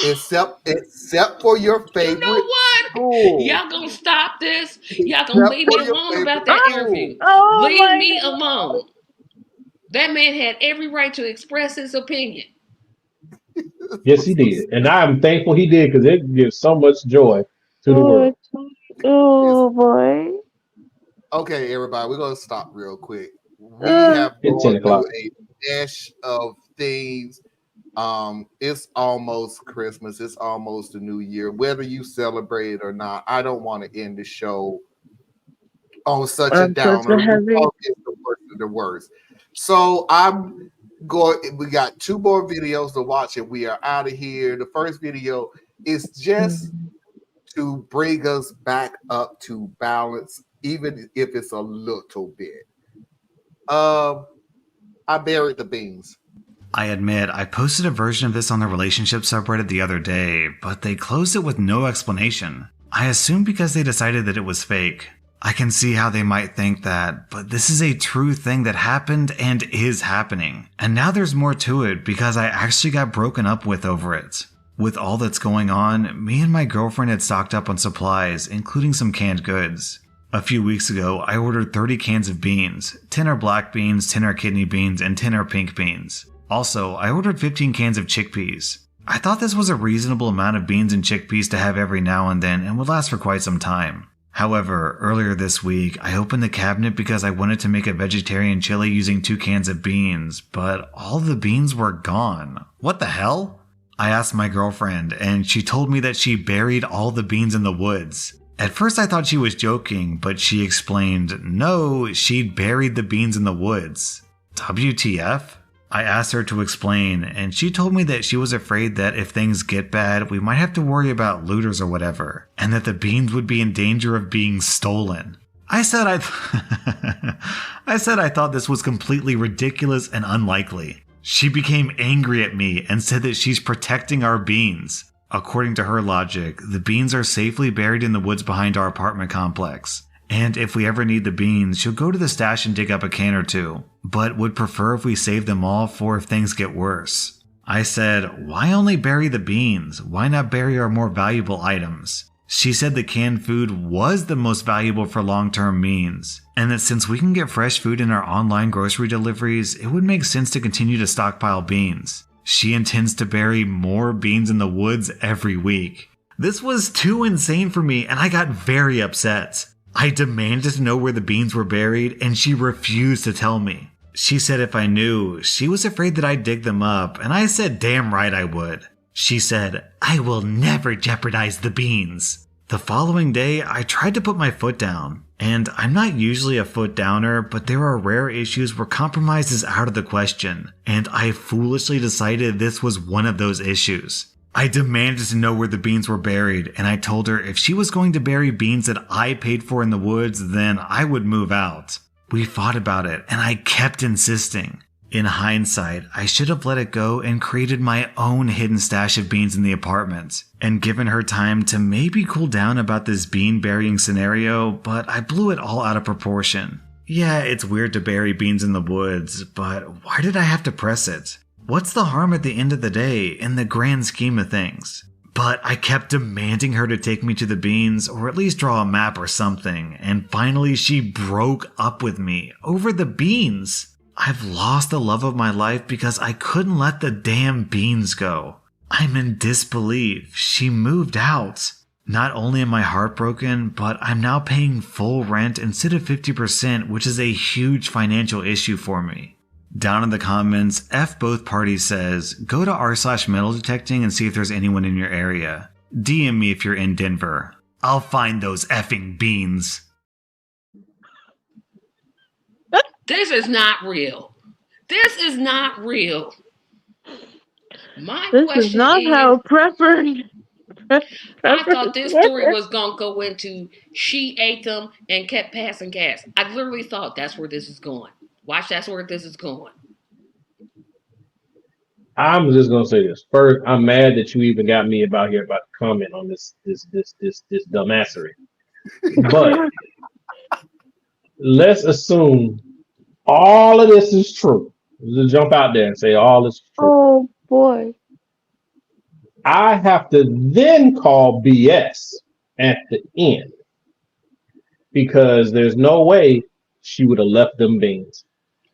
Except for your favorite You know what? school. Y'all gonna stop this? Y'all gonna leave me alone about that interview? Oh Leave my me God. alone. That man had every right to express his opinion. Yes, he did. And I'm thankful he did because it gives so much joy to the world. Oh boy. Okay, everybody, we're gonna stop real quick. We Uh, have It's gone 10 o'clock. through a dash of things. It's almost Christmas. It's almost the New Year. Whether you celebrate it or not, I don't want to end the show on such a downer. heavy. It's the worst of the worst. So I'm going. We got 2 more videos to watch, and we are out of here. The first video is just to bring us back up to balance, even if it's a little bit. I buried the beans. I admit, I posted a version of this on the relationship subreddit the other day, but they closed it with no explanation. I assume because they decided that it was fake. I can see how they might think that, but this is a true thing that happened and is happening. And now there's more to it because I actually got broken up with over it. With all that's going on, me and my girlfriend had stocked up on supplies, including some canned goods. A few weeks ago, I ordered 30 cans of beans. 10 are black beans, 10 are kidney beans, and 10 are pink beans. Also, I ordered 15 cans of chickpeas. I thought this was a reasonable amount of beans and chickpeas to have every now and then and would last for quite some time. However, earlier this week, I opened the cabinet because I wanted to make a vegetarian chili using 2 cans of beans, but all the beans were gone. What the hell? I asked my girlfriend, and she told me that she buried all the beans in the woods. At first I thought she was joking, but she explained, no, she'd buried the beans in the woods. WTF? I asked her to explain, and she told me that she was afraid that if things get bad, we might have to worry about looters or whatever, and that the beans would be in danger of being stolen. I said I thought this was completely ridiculous and unlikely. She became angry at me and said that she's protecting our beans. According to her logic, the beans are safely buried in the woods behind our apartment complex. And if we ever need the beans, she'll go to the stash and dig up a can or 2. but would prefer if we save them all for if things get worse. I said, why only bury the beans? Why not bury our more valuable items? She said the canned food was the most valuable for long-term means, and that since we can get fresh food in our online grocery deliveries, it would make sense to continue to stockpile beans. She intends to bury more beans in the woods every week. This was too insane for me, and I got very upset. I demanded to know where the beans were buried, and she refused to tell me. She said if I knew, she was afraid that I'd dig them up, and I said damn right I would. She said, I will never jeopardize the beans. The following day, I tried to put my foot down. And I'm not usually a foot downer, but there are rare issues where compromise is out of the question. And I foolishly decided this was one of those issues. I demanded to know where the beans were buried, and I told her if she was going to bury beans that I paid for in the woods, then I would move out. We fought about it, and I kept insisting. In hindsight, I should have let it go and created my own hidden stash of beans in the apartment, and given her time to maybe cool down about this bean burying scenario, but I blew it all out of proportion. Yeah, it's weird to bury beans in the woods, but why did I have to press it? What's the harm at the end of the day, in the grand scheme of things? But I kept demanding her to take me to the beans, or at least draw a map or something, and finally she broke up with me over the beans. I've lost the love of my life because I couldn't let the damn beans go. I'm in disbelief. She moved out. Not only am I heartbroken, but I'm now paying full rent instead of 50%, which is a huge financial issue for me. Down in the comments, F both parties says, go to r/metal detecting and see if there's anyone in your area. DM me if you're in Denver. I'll find those effing beans. This is not real. This is not real. My This question is not how Prepper. I thought this story was going to go into she ate them and kept passing gas. I literally thought that's where this is going. Watch, that's where this is going. I'm just gonna say this. First, I'm mad that you even got me about here about to comment on this dumbassery. But let's assume all of this is true. Just jump out there and say all this is true. Oh boy. I have to then call BS at the end because there's no way she would have left them beans.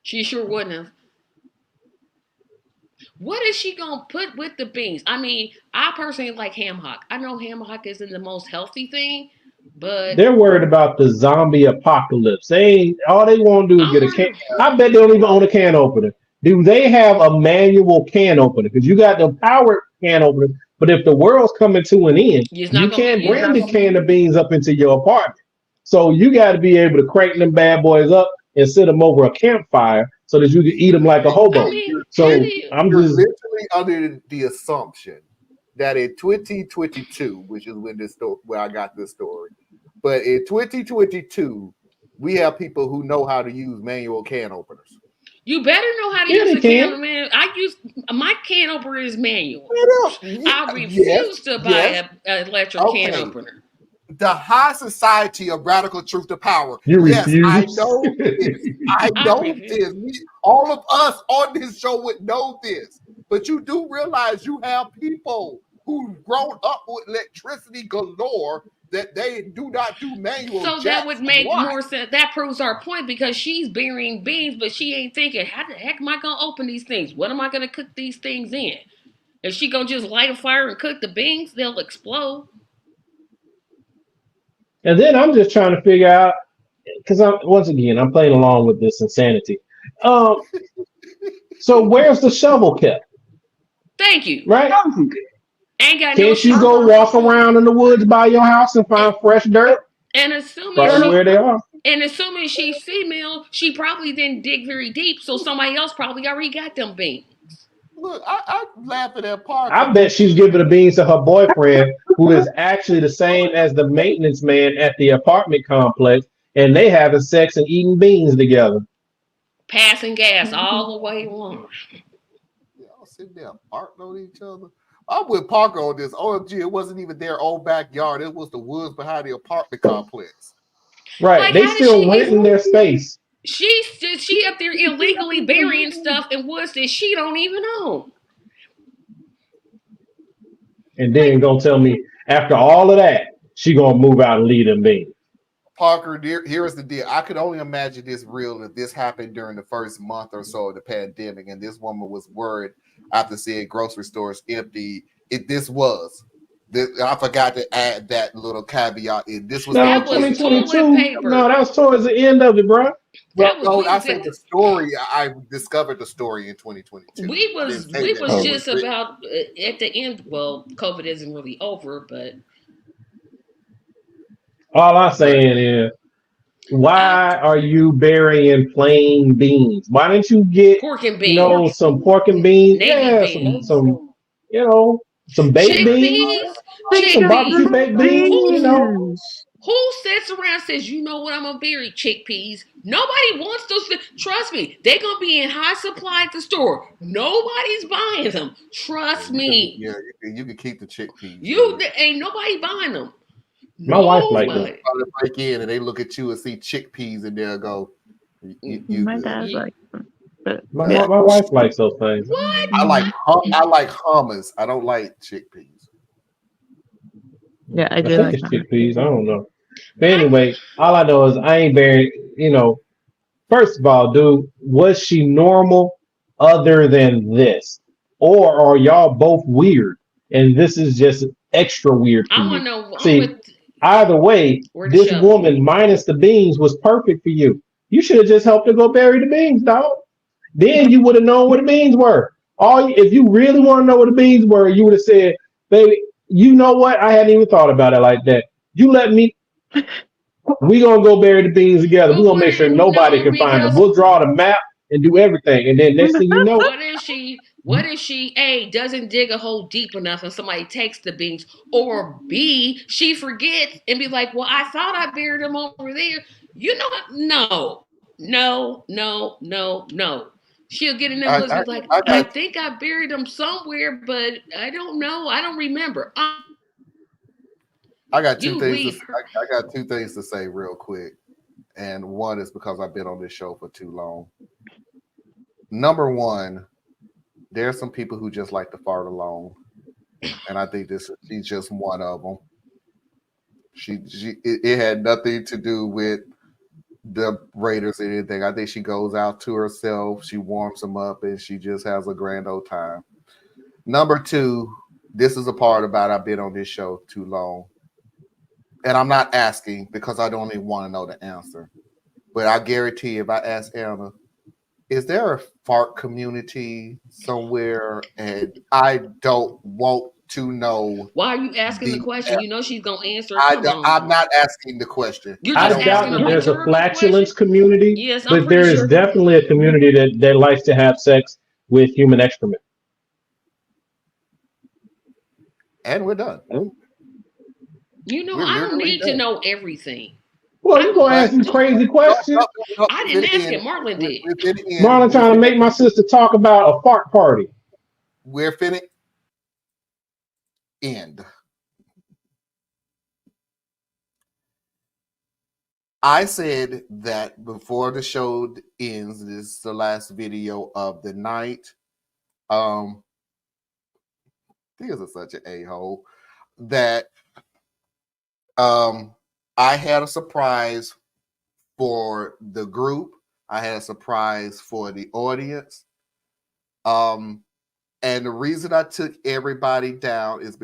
She sure wouldn't have. What is she going to put with the beans? I mean, I personally like ham hock. I know ham hock isn't the most healthy thing, but they're worried about the zombie apocalypse. All they want to do is get a can. I bet they don't even own a can opener. Do they have a manual can opener? Because you got the powered can opener, but if the world's coming to an end, you can't bring the can of beans up into your apartment. So you got to be able to crank them bad boys up and sit them over a campfire so that you can eat them like a hobo. I'm just literally under the assumption that in 2022, which is when where I got this story, but in 2022, we have people who know how to use manual can openers. You better know how to use a can, man. My can opener is manual. I refuse to buy an electric can opener. The high society of radical truth to power. You refuse? I know this. I know this. All of us on this show would know this. But you do realize you have people who've grown up with electricity galore that they do not do manual. So that would make more sense. That proves our point because she's burying beans, but she ain't thinking, how the heck am I going to open these things? What am I going to cook these things in? If she going to just light a fire and cook the beans, they'll explode. And then I'm just trying to figure out, because I'm playing along with this insanity. So where's the shovel kept? Thank you. Right? Can't you go walk around in the woods by your house and find fresh dirt? And assuming where they are. And assuming she's female, she probably didn't dig very deep, so somebody else probably already got them beans. Look, I laugh at that part. I bet she's giving the beans to her boyfriend, who is actually the same as the maintenance man at the apartment complex, and they having sex and eating beans together. Passing gas all the way along. Y'all sitting there farting on each other. I'm with Parker on this. OMG, it wasn't even their own backyard. It was the woods behind the apartment complex. Right. They still renting their space. She up there illegally burying stuff in woods that she don't even own. And then gonna tell me after all of that, she gonna move out and leave them beans. Parker, here is the deal. I could only imagine this real if this happened during the first month or so of the pandemic, and this woman was worried after seeing grocery stores empty. I forgot to add that little caveat. This was No, That was 2022. toilet paper. No, that was towards the end of it, bro. That was no, I toilet said paper. the story. I discovered the story in 2022. We was I didn't say that. just about at the end. Well, COVID isn't really over, but All I'm saying is, why are you burying plain beans? Why didn't you get, pork and you know, beans, some pork and beans? Navy Yeah, beans. some, you know, some baked beans, chickpeas, some barbecue chickpeas. baked beans, you know. Who sits around and says, you know what, I'm gonna bury chickpeas? Nobody wants those. Trust me, they're gonna be in high supply at the store. Nobody's buying them. Trust me. Yeah, you can keep the chickpeas. Ain't nobody buying them. My wife like them. Nobody. Break in and they look at you and see chickpeas and they'll go. My dad likes them. But My wife likes those things. What? I like hummus. I don't like chickpeas. yeah, I I do think like it's them. chickpeas. I don't know. But anyway, all I know is I ain't burying, you know. First of all, dude, was she normal other than this? Or are y'all both weird? And this is just extra weird for I you? want to know. See, either way, Where the this shovel? woman minus the beans was perfect for you. You should have just helped her go bury the beans, dog. Then you would have known what the beans were. If you really want to know what the beans were, you would have said, baby, you know what? I hadn't even thought about it like that. You let me. We gonna go bury the beans together. We're gonna make sure nobody can find them. We'll draw the map and do everything. And then next thing you know, What if she A, doesn't dig a hole deep enough and somebody takes the beans, or B, she forgets and be like, well, I thought I buried them over there. You know what? No. She'll get in the woods and be like, I think I buried them somewhere, but I don't know. I don't remember. I got two things to say real quick. And one is because I've been on this show for too long. Number one, there's some people who just like to fart alone. And I think she's just one of them. It had nothing to do with the Raiders or anything. I think she goes out to herself, she warms them up, and she just has a grand old time. Number two, this is a part about I've been on this show too long. And I'm not asking because I don't even want to know the answer. But I guarantee if I ask Anna, is there a fart community somewhere? And I don't want to know. Why are you asking the question? You know she's going to answer. I'm not asking the question. You're I just doubt asking that a there's a rhetorical flatulence question? community, Yes, I'm but pretty there is sure. definitely a community that likes to have sex with human excrement. And we're done. You know, We're I don't literally need to done. know everything. Well, you gonna ask these crazy questions? I didn't ask it. Marlon did. Marlon trying to make my sister talk about a fart party. We're finna end. I said that before the show ends, this is the last video of the night. This is such an a-hole that I had a surprise for the group. I had a surprise for the audience. And the reason I took everybody down is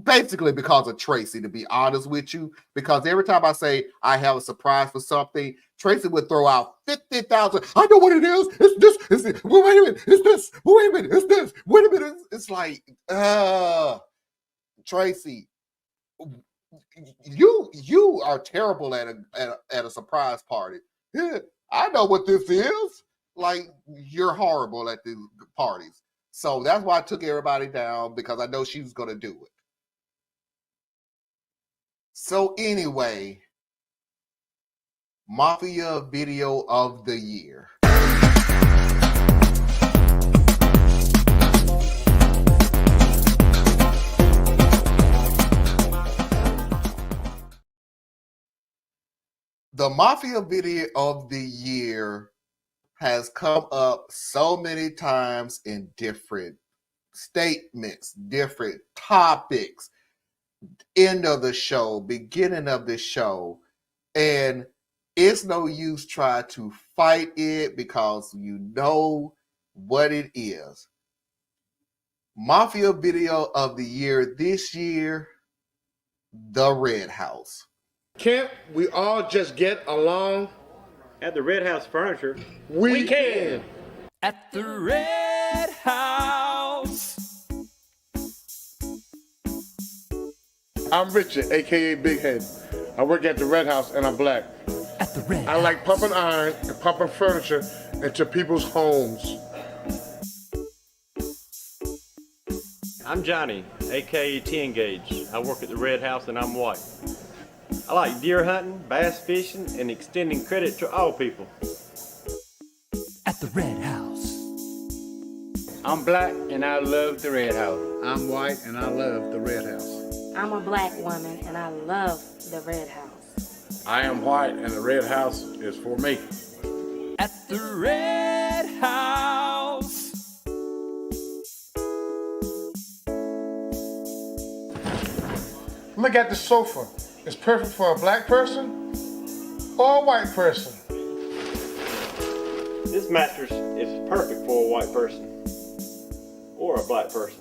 basically because of Tracy, to be honest with you, because every time I say I have a surprise for something, Tracy would throw out 50,000. I know what it is. It's this. It's this. Wait a minute. It's this. Wait a minute. It's this. Wait a minute. It's like, Tracy, you are terrible at a surprise party. Yeah, I know what this is. Like, you're horrible at these parties. So that's why I took everybody down, because I know she was going to do it. So anyway, Mafia Video of the Year. The Mafia video of the year has come up so many times in different statements, different topics, end of the show, beginning of the show. And it's no use trying to fight it because you know what it is. Mafia video of the year this year, The Red House. Can't we all just get along? At the Red House Furniture, We can. At the Red House. I'm Richard, aka Big Head. I work at the Red House and I'm black. At the Red I like pumping iron and pumping furniture into people's homes. I'm Johnny, aka 10 Gauge. I work at the Red House and I'm white. I like deer hunting, bass fishing, and extending credit to all people. At the Red House. I'm black and I love the Red House. I'm white and I love the Red House. I'm a black woman and I love the Red House. I am white and the Red House is for me. At the Red House. Look at the sofa. It's perfect for a black person or a white person. This mattress is perfect for a white person or a black person.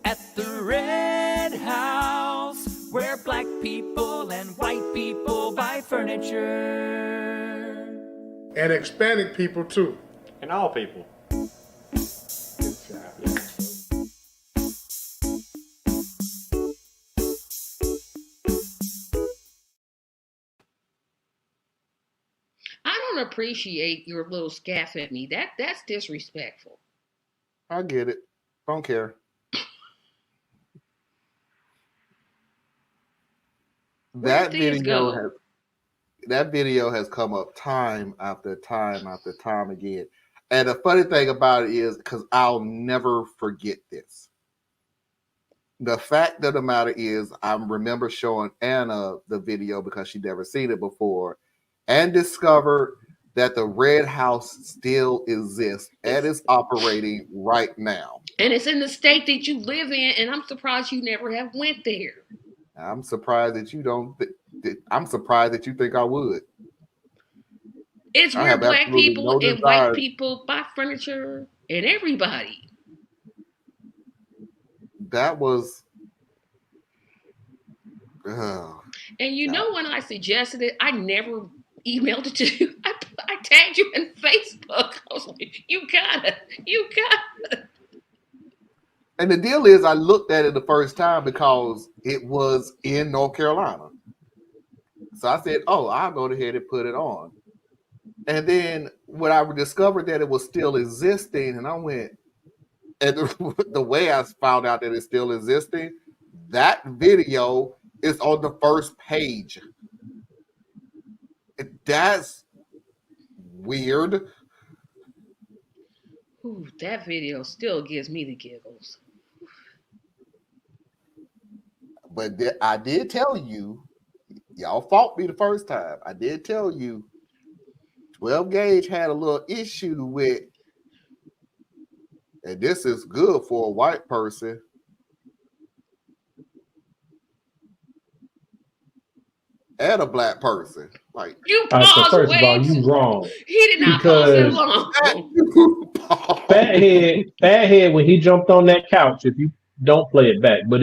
At the Red House, where black people and white people buy furniture. And expanding people too. And all people. I don't appreciate your little scaff at me. That's disrespectful. I get it. Don't care. That video has come up time after time after time again. And the funny thing about it is, because I'll never forget this. The fact of the matter is, I remember showing Anna the video because she'd never seen it before, and discovered that the Red House still exists and is operating right now. And it's in the state that you live in, and I'm surprised you never have went there. I'm surprised that you don't. I'm surprised that you think I would. It's I where have black absolutely people no and desire. white people buy furniture and everybody. That was. And you know, when I suggested it, I never emailed it to you. I tagged you in Facebook. I was like, you gotta. And the deal is, I looked at it the first time because it was in North Carolina. So I said, oh, I'll go ahead and put it on. And then when I discovered that it was still existing, and I went, and the way I found out that it's still existing, that video is on the first page. That's weird. Ooh, that video still gives me the giggles. But I did tell you, y'all fought me the first time. I did tell you 12 Gauge had a little issue with, and this is good for a white person. And a black person. Like, you All right, so paused first of all, way you too- wrong. He did not pause that Because- long. Fathead, when he jumped on that couch, if you don't play it back, but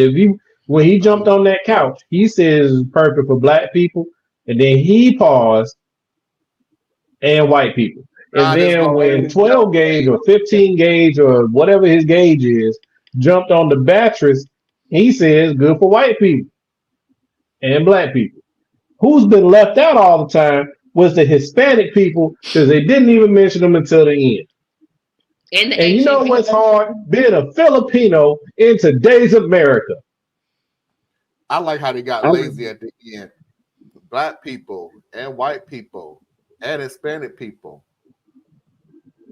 when he jumped on that couch, he says it's perfect for black people, and then he paused and white people. And then when 12 gauge or 15 gauge or whatever his gauge is jumped on the mattress, he says good for white people and black people. Who's been left out all the time was the Hispanic people, because they didn't even mention them until the end. And you know what's hard? Being a Filipino in today's America. I like how they got lazy at the end. Black people and white people and Hispanic people.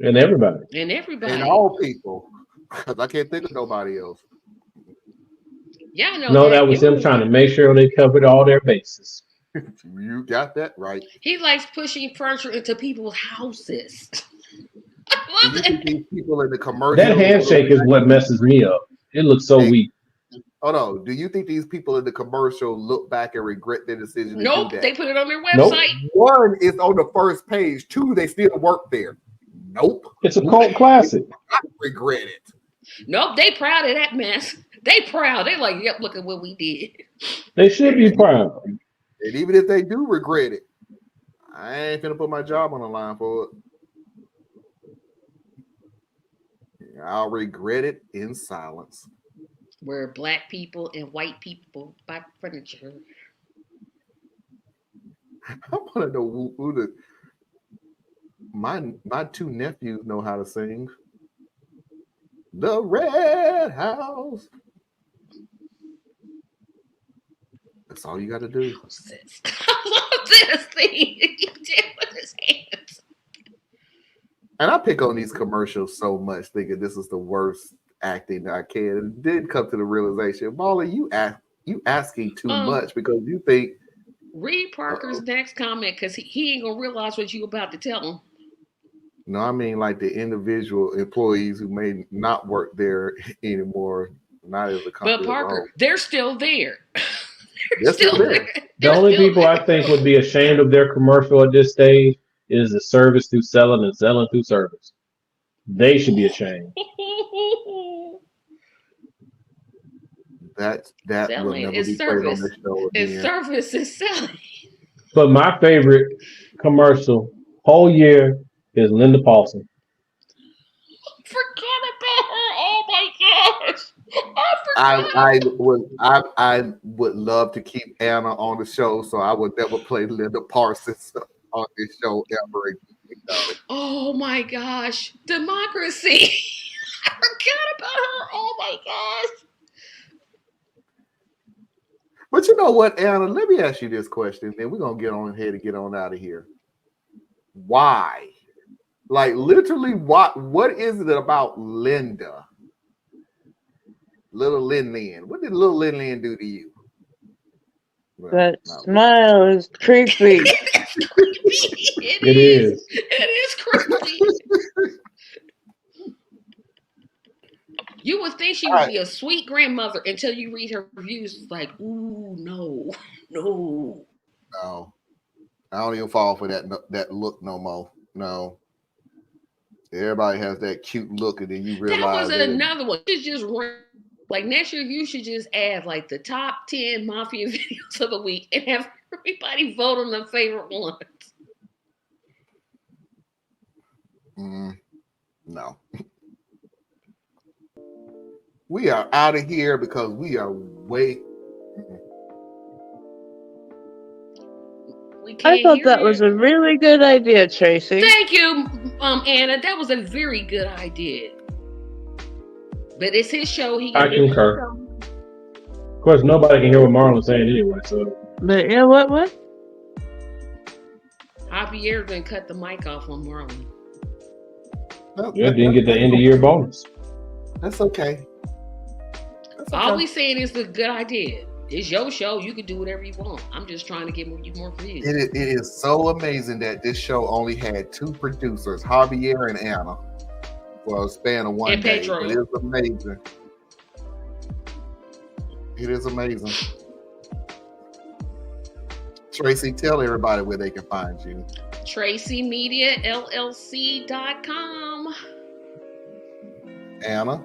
And everybody. And all people. Because I can't think of nobody else. Y'all know No, that was them trying to make sure they covered all their bases. You got that right. He likes pushing furniture into people's houses. I Do love you it. think these people in the commercial? That handshake is what messes me up. It looks so weak. Hold on. Do you think these people in the commercial look back and regret their decision to Nope, do that? they put it on their Nope. website. One is on the first page. Two, they still work there. Nope. It's a cult classic. I regret it. Nope, they proud of that mess. They proud. They like, yep, look at what we did. They should be proud. And even if they do regret it, I ain't finna put my job on the line for it. I'll regret it in silence. Where black people and white people buy furniture. I want to know who the my two nephews know how to sing. The Red House. That's all you got to do. I love this thing he did with his hands. And I pick on these commercials so much, thinking this is the worst acting I can. And did come to the realization, Molly, you asking too much because you think. Read Parker's next comment because he ain't gonna realize what you about to tell him. No, I mean like the individual employees who may not work there anymore, not as a company. But Parker, they're still there. They're still there. The only people I think would be ashamed of their commercial at this stage is the service through selling and selling through service. They should be ashamed. That Selling will never is be played on service. this show It's again. service is selling. But my favorite commercial whole year is Linda Paulson. Forget about her. Oh my gosh. I would love to keep Anna on the show, so I would never play Linda Parsons on this show ever again. Oh my gosh. Democracy. I forgot about her. Oh my gosh. But you know what, Anna? Let me ask you this question, then we're gonna get on ahead and get on out of here. Why? Like literally, what is it about Linda? Little Lin Lin. What did little Lin Lin do to you? Well, That smile is creepy. It is. It is creepy. You would think she would be a sweet grandmother until you read her reviews. It's like, ooh, no. No, I don't even fall for that look no more. No, everybody has that cute look, and then you realize that was another one. It's just like next year, you should just add like the top 10 mafia videos of the week and have everybody vote on their favorite ones. No. We are out of here because we are way. I thought that was a really good idea, Tracy. Thank you, Anna. That was a very good idea. But it's his show. I concur. Of course, nobody can hear what Marlon's saying anyway. So, but yeah, what? Javier gonna cut the mic off on Marlon. Yeah, didn't get the end of year bonus. That's okay. All we saying is a good idea. It's your show. You can do whatever you want. I'm just trying to get you more views. It is so amazing that this show only had two producers, Javier and Anna, for a span of one And day. Pedro. But it is amazing. It is amazing. Tracy, tell everybody where they can find you. TracyMediaLLC.com. Anna?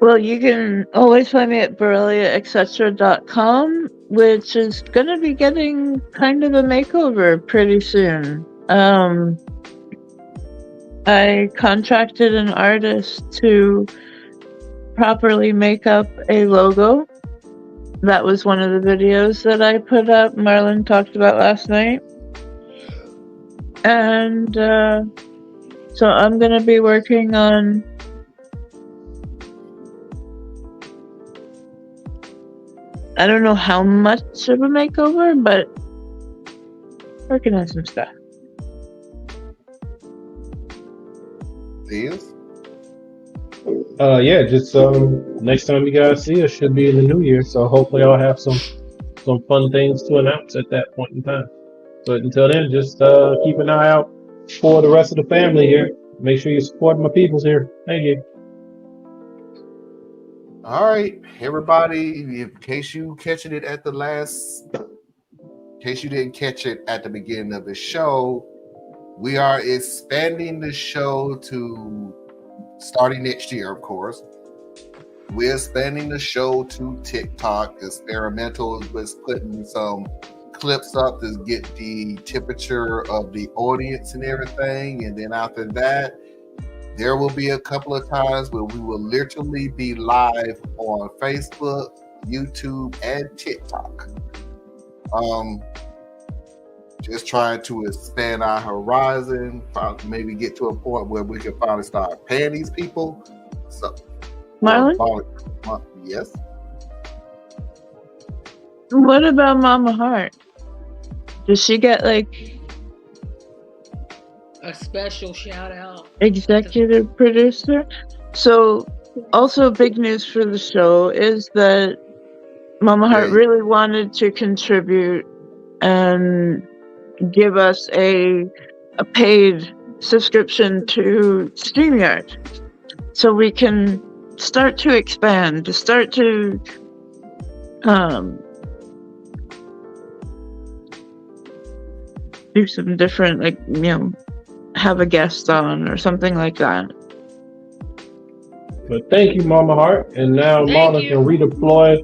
Well, you can always find me at BoreliaEtc., which is going to be getting kind of a makeover pretty soon. I contracted an artist to properly make up a logo. That was one of the videos that I put up, Marlon talked about last night. And so I'm going to be working on I don't know how much of a makeover, but working on some stuff. Is? Yeah, just next time you guys see us should be in the new year. So hopefully I'll have some some fun things to announce at that point in time. But until then, just keep an eye out for the rest of the family here. Make sure you support my peoples here. Thank you. All right, everybody. In case you catching it at the last, in case you didn't catch it at the beginning of the show, we are expanding the show to starting next year, of course. We're expanding the show to TikTok. Experimental was putting some clips up to get the temperature of the audience and everything. And then after that, there will be a couple of times where we will literally be live on Facebook, YouTube, and TikTok. Just trying to expand our horizon, maybe get to a point where we can finally start paying these people. So, Marlon? Yes. What about Mama Heart? Does she get like A special shout out. executive producer? So, also big news for the show is that Mama Heart really wanted to contribute and give us a paid subscription to StreamYard, so we can start to expand, to start to do some different, like, you know, have a guest on or something like that. But thank you, Mama Heart. And now Marlon can redeploy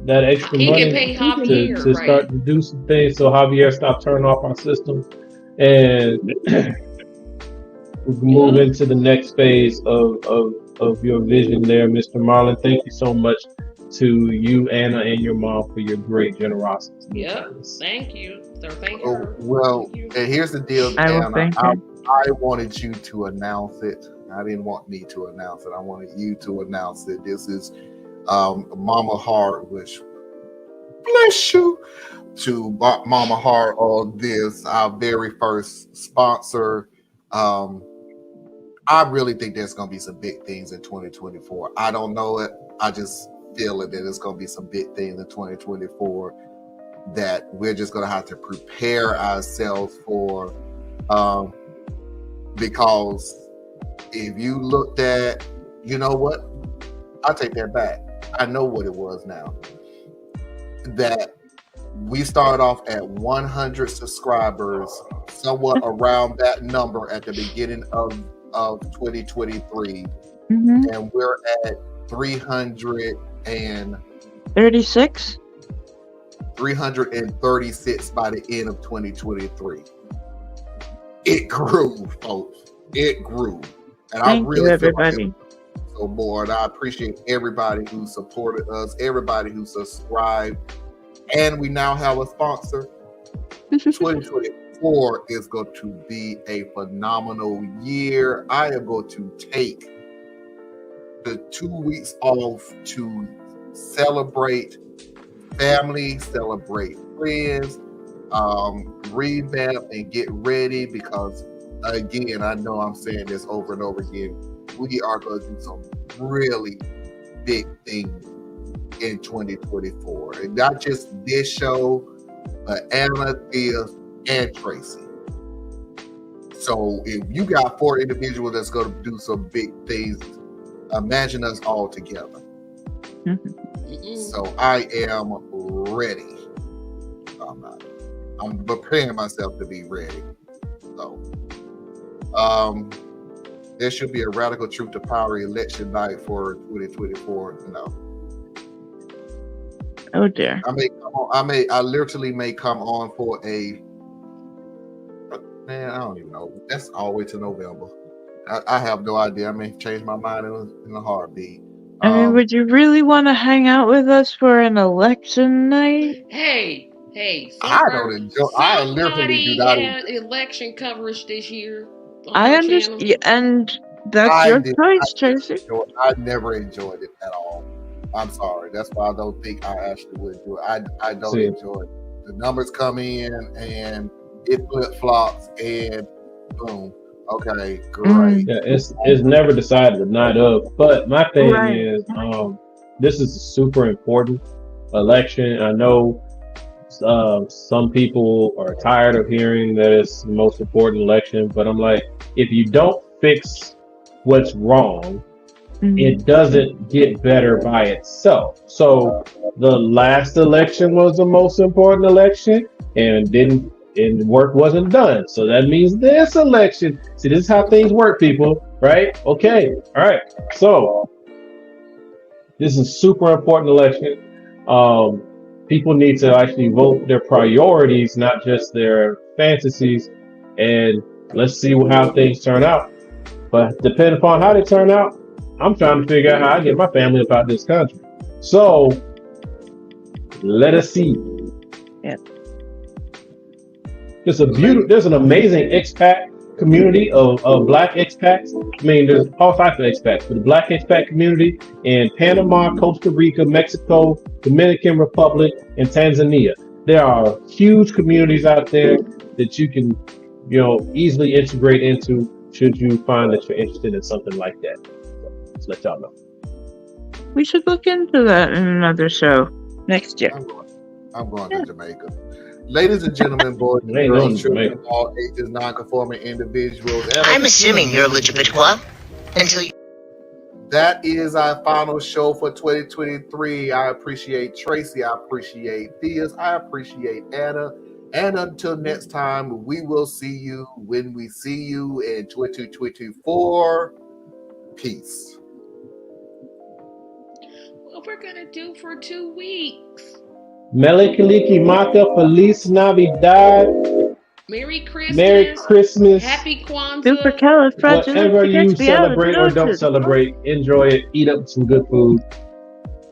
that extra He money can pay Javier, to start to do some things so Javier stop turning off our system. And we can move into the next phase of your vision there, Mr. Marlon. Thank you so much to you, Anna, and your mom for your great generosity. Yep. Thank you. So thank you. Oh, well, and here's the deal, I will Anna. thank her. I wanted you to announce it. I didn't want me to announce it. I wanted you to announce it. This is Mama Heart, which bless you to Mama Heart on this, our very first sponsor. I really think there's going to be some big things in 2024. I don't know it. I just feel it that it's going to be some big things in 2024 that we're just going to have to prepare ourselves for, because if you looked at, you know what? I'll take that back. I know what it was now. That we started off at 100 subscribers, somewhat around that number at the beginning of 2023. And we're at 36? 336 by the end of 2023. It grew, folks. It grew. And Thank I really you, feel everybody. like so more. And I appreciate everybody who supported us, everybody who subscribed. And we now have a sponsor. 2024 is going to be a phenomenal year. I am going to take the 2 weeks off to celebrate family, celebrate friends, revamp and get ready, because again, I know I'm saying this over and over again, we are going to do some really big things in 2024, and not just this show, but Anna, Thea, and Tracy. So if you got 4 individuals that's going to do some big things, imagine us all together. So I am ready. I'm preparing myself to be ready. So there should be a Radical Truth to Power election night for 2024. No. Oh dear. I literally may come on for I don't even know. That's all the way to November. I have no idea. I may change my mind in a heartbeat. I mean, would you really want to hang out with us for an election night? Hey, I don't enjoy. I literally do not. Had election coverage this year. I understand, and that's your choice, Tracy. I never enjoyed it at all. I'm sorry. That's why I don't think I actually would do it. I don't enjoy it. The numbers come in and it flip flops and boom. Okay, great. Yeah, it's never decided the night of. But my thing is, this is super important. election. I know some people are tired of hearing that it's the most important election, but I'm like, if you don't fix what's wrong, it doesn't get better by itself. So the last election was the most important election and work wasn't done. So that means this election, see, this is how things work, people, right? Okay, all right. So this is a super important election. People need to actually vote their priorities, not just their fantasies. And let's see how things turn out. But depending upon how they turn out, I'm trying to figure out how I get my family about this country. So let us see. Yeah. There's an amazing expat community of black expats. I mean, there's all types of expats, but the black expat community in Panama, Costa Rica, Mexico, Dominican Republic, and Tanzania. There are huge communities out there that you can, easily integrate into should you find that you're interested in something like that. So, just let y'all know. We should look into that in another show next year. I'm going to Jamaica. Ladies and gentlemen, boys and girls, children of all ages, non-conforming individuals. I'm assuming you're LGBTQ until you... That is our final show for 2023. I appreciate Tracy. I appreciate Theus. I appreciate Anna. And until next time, we will see you when we see you in 2024. Peace. What we're going to do for 2 weeks. Melikaliki Maka, Feliz Navidad. Merry Christmas. Merry Christmas. Happy Kwanzaa. Whatever you celebrate or don't celebrate, enjoy it. Eat up some good food.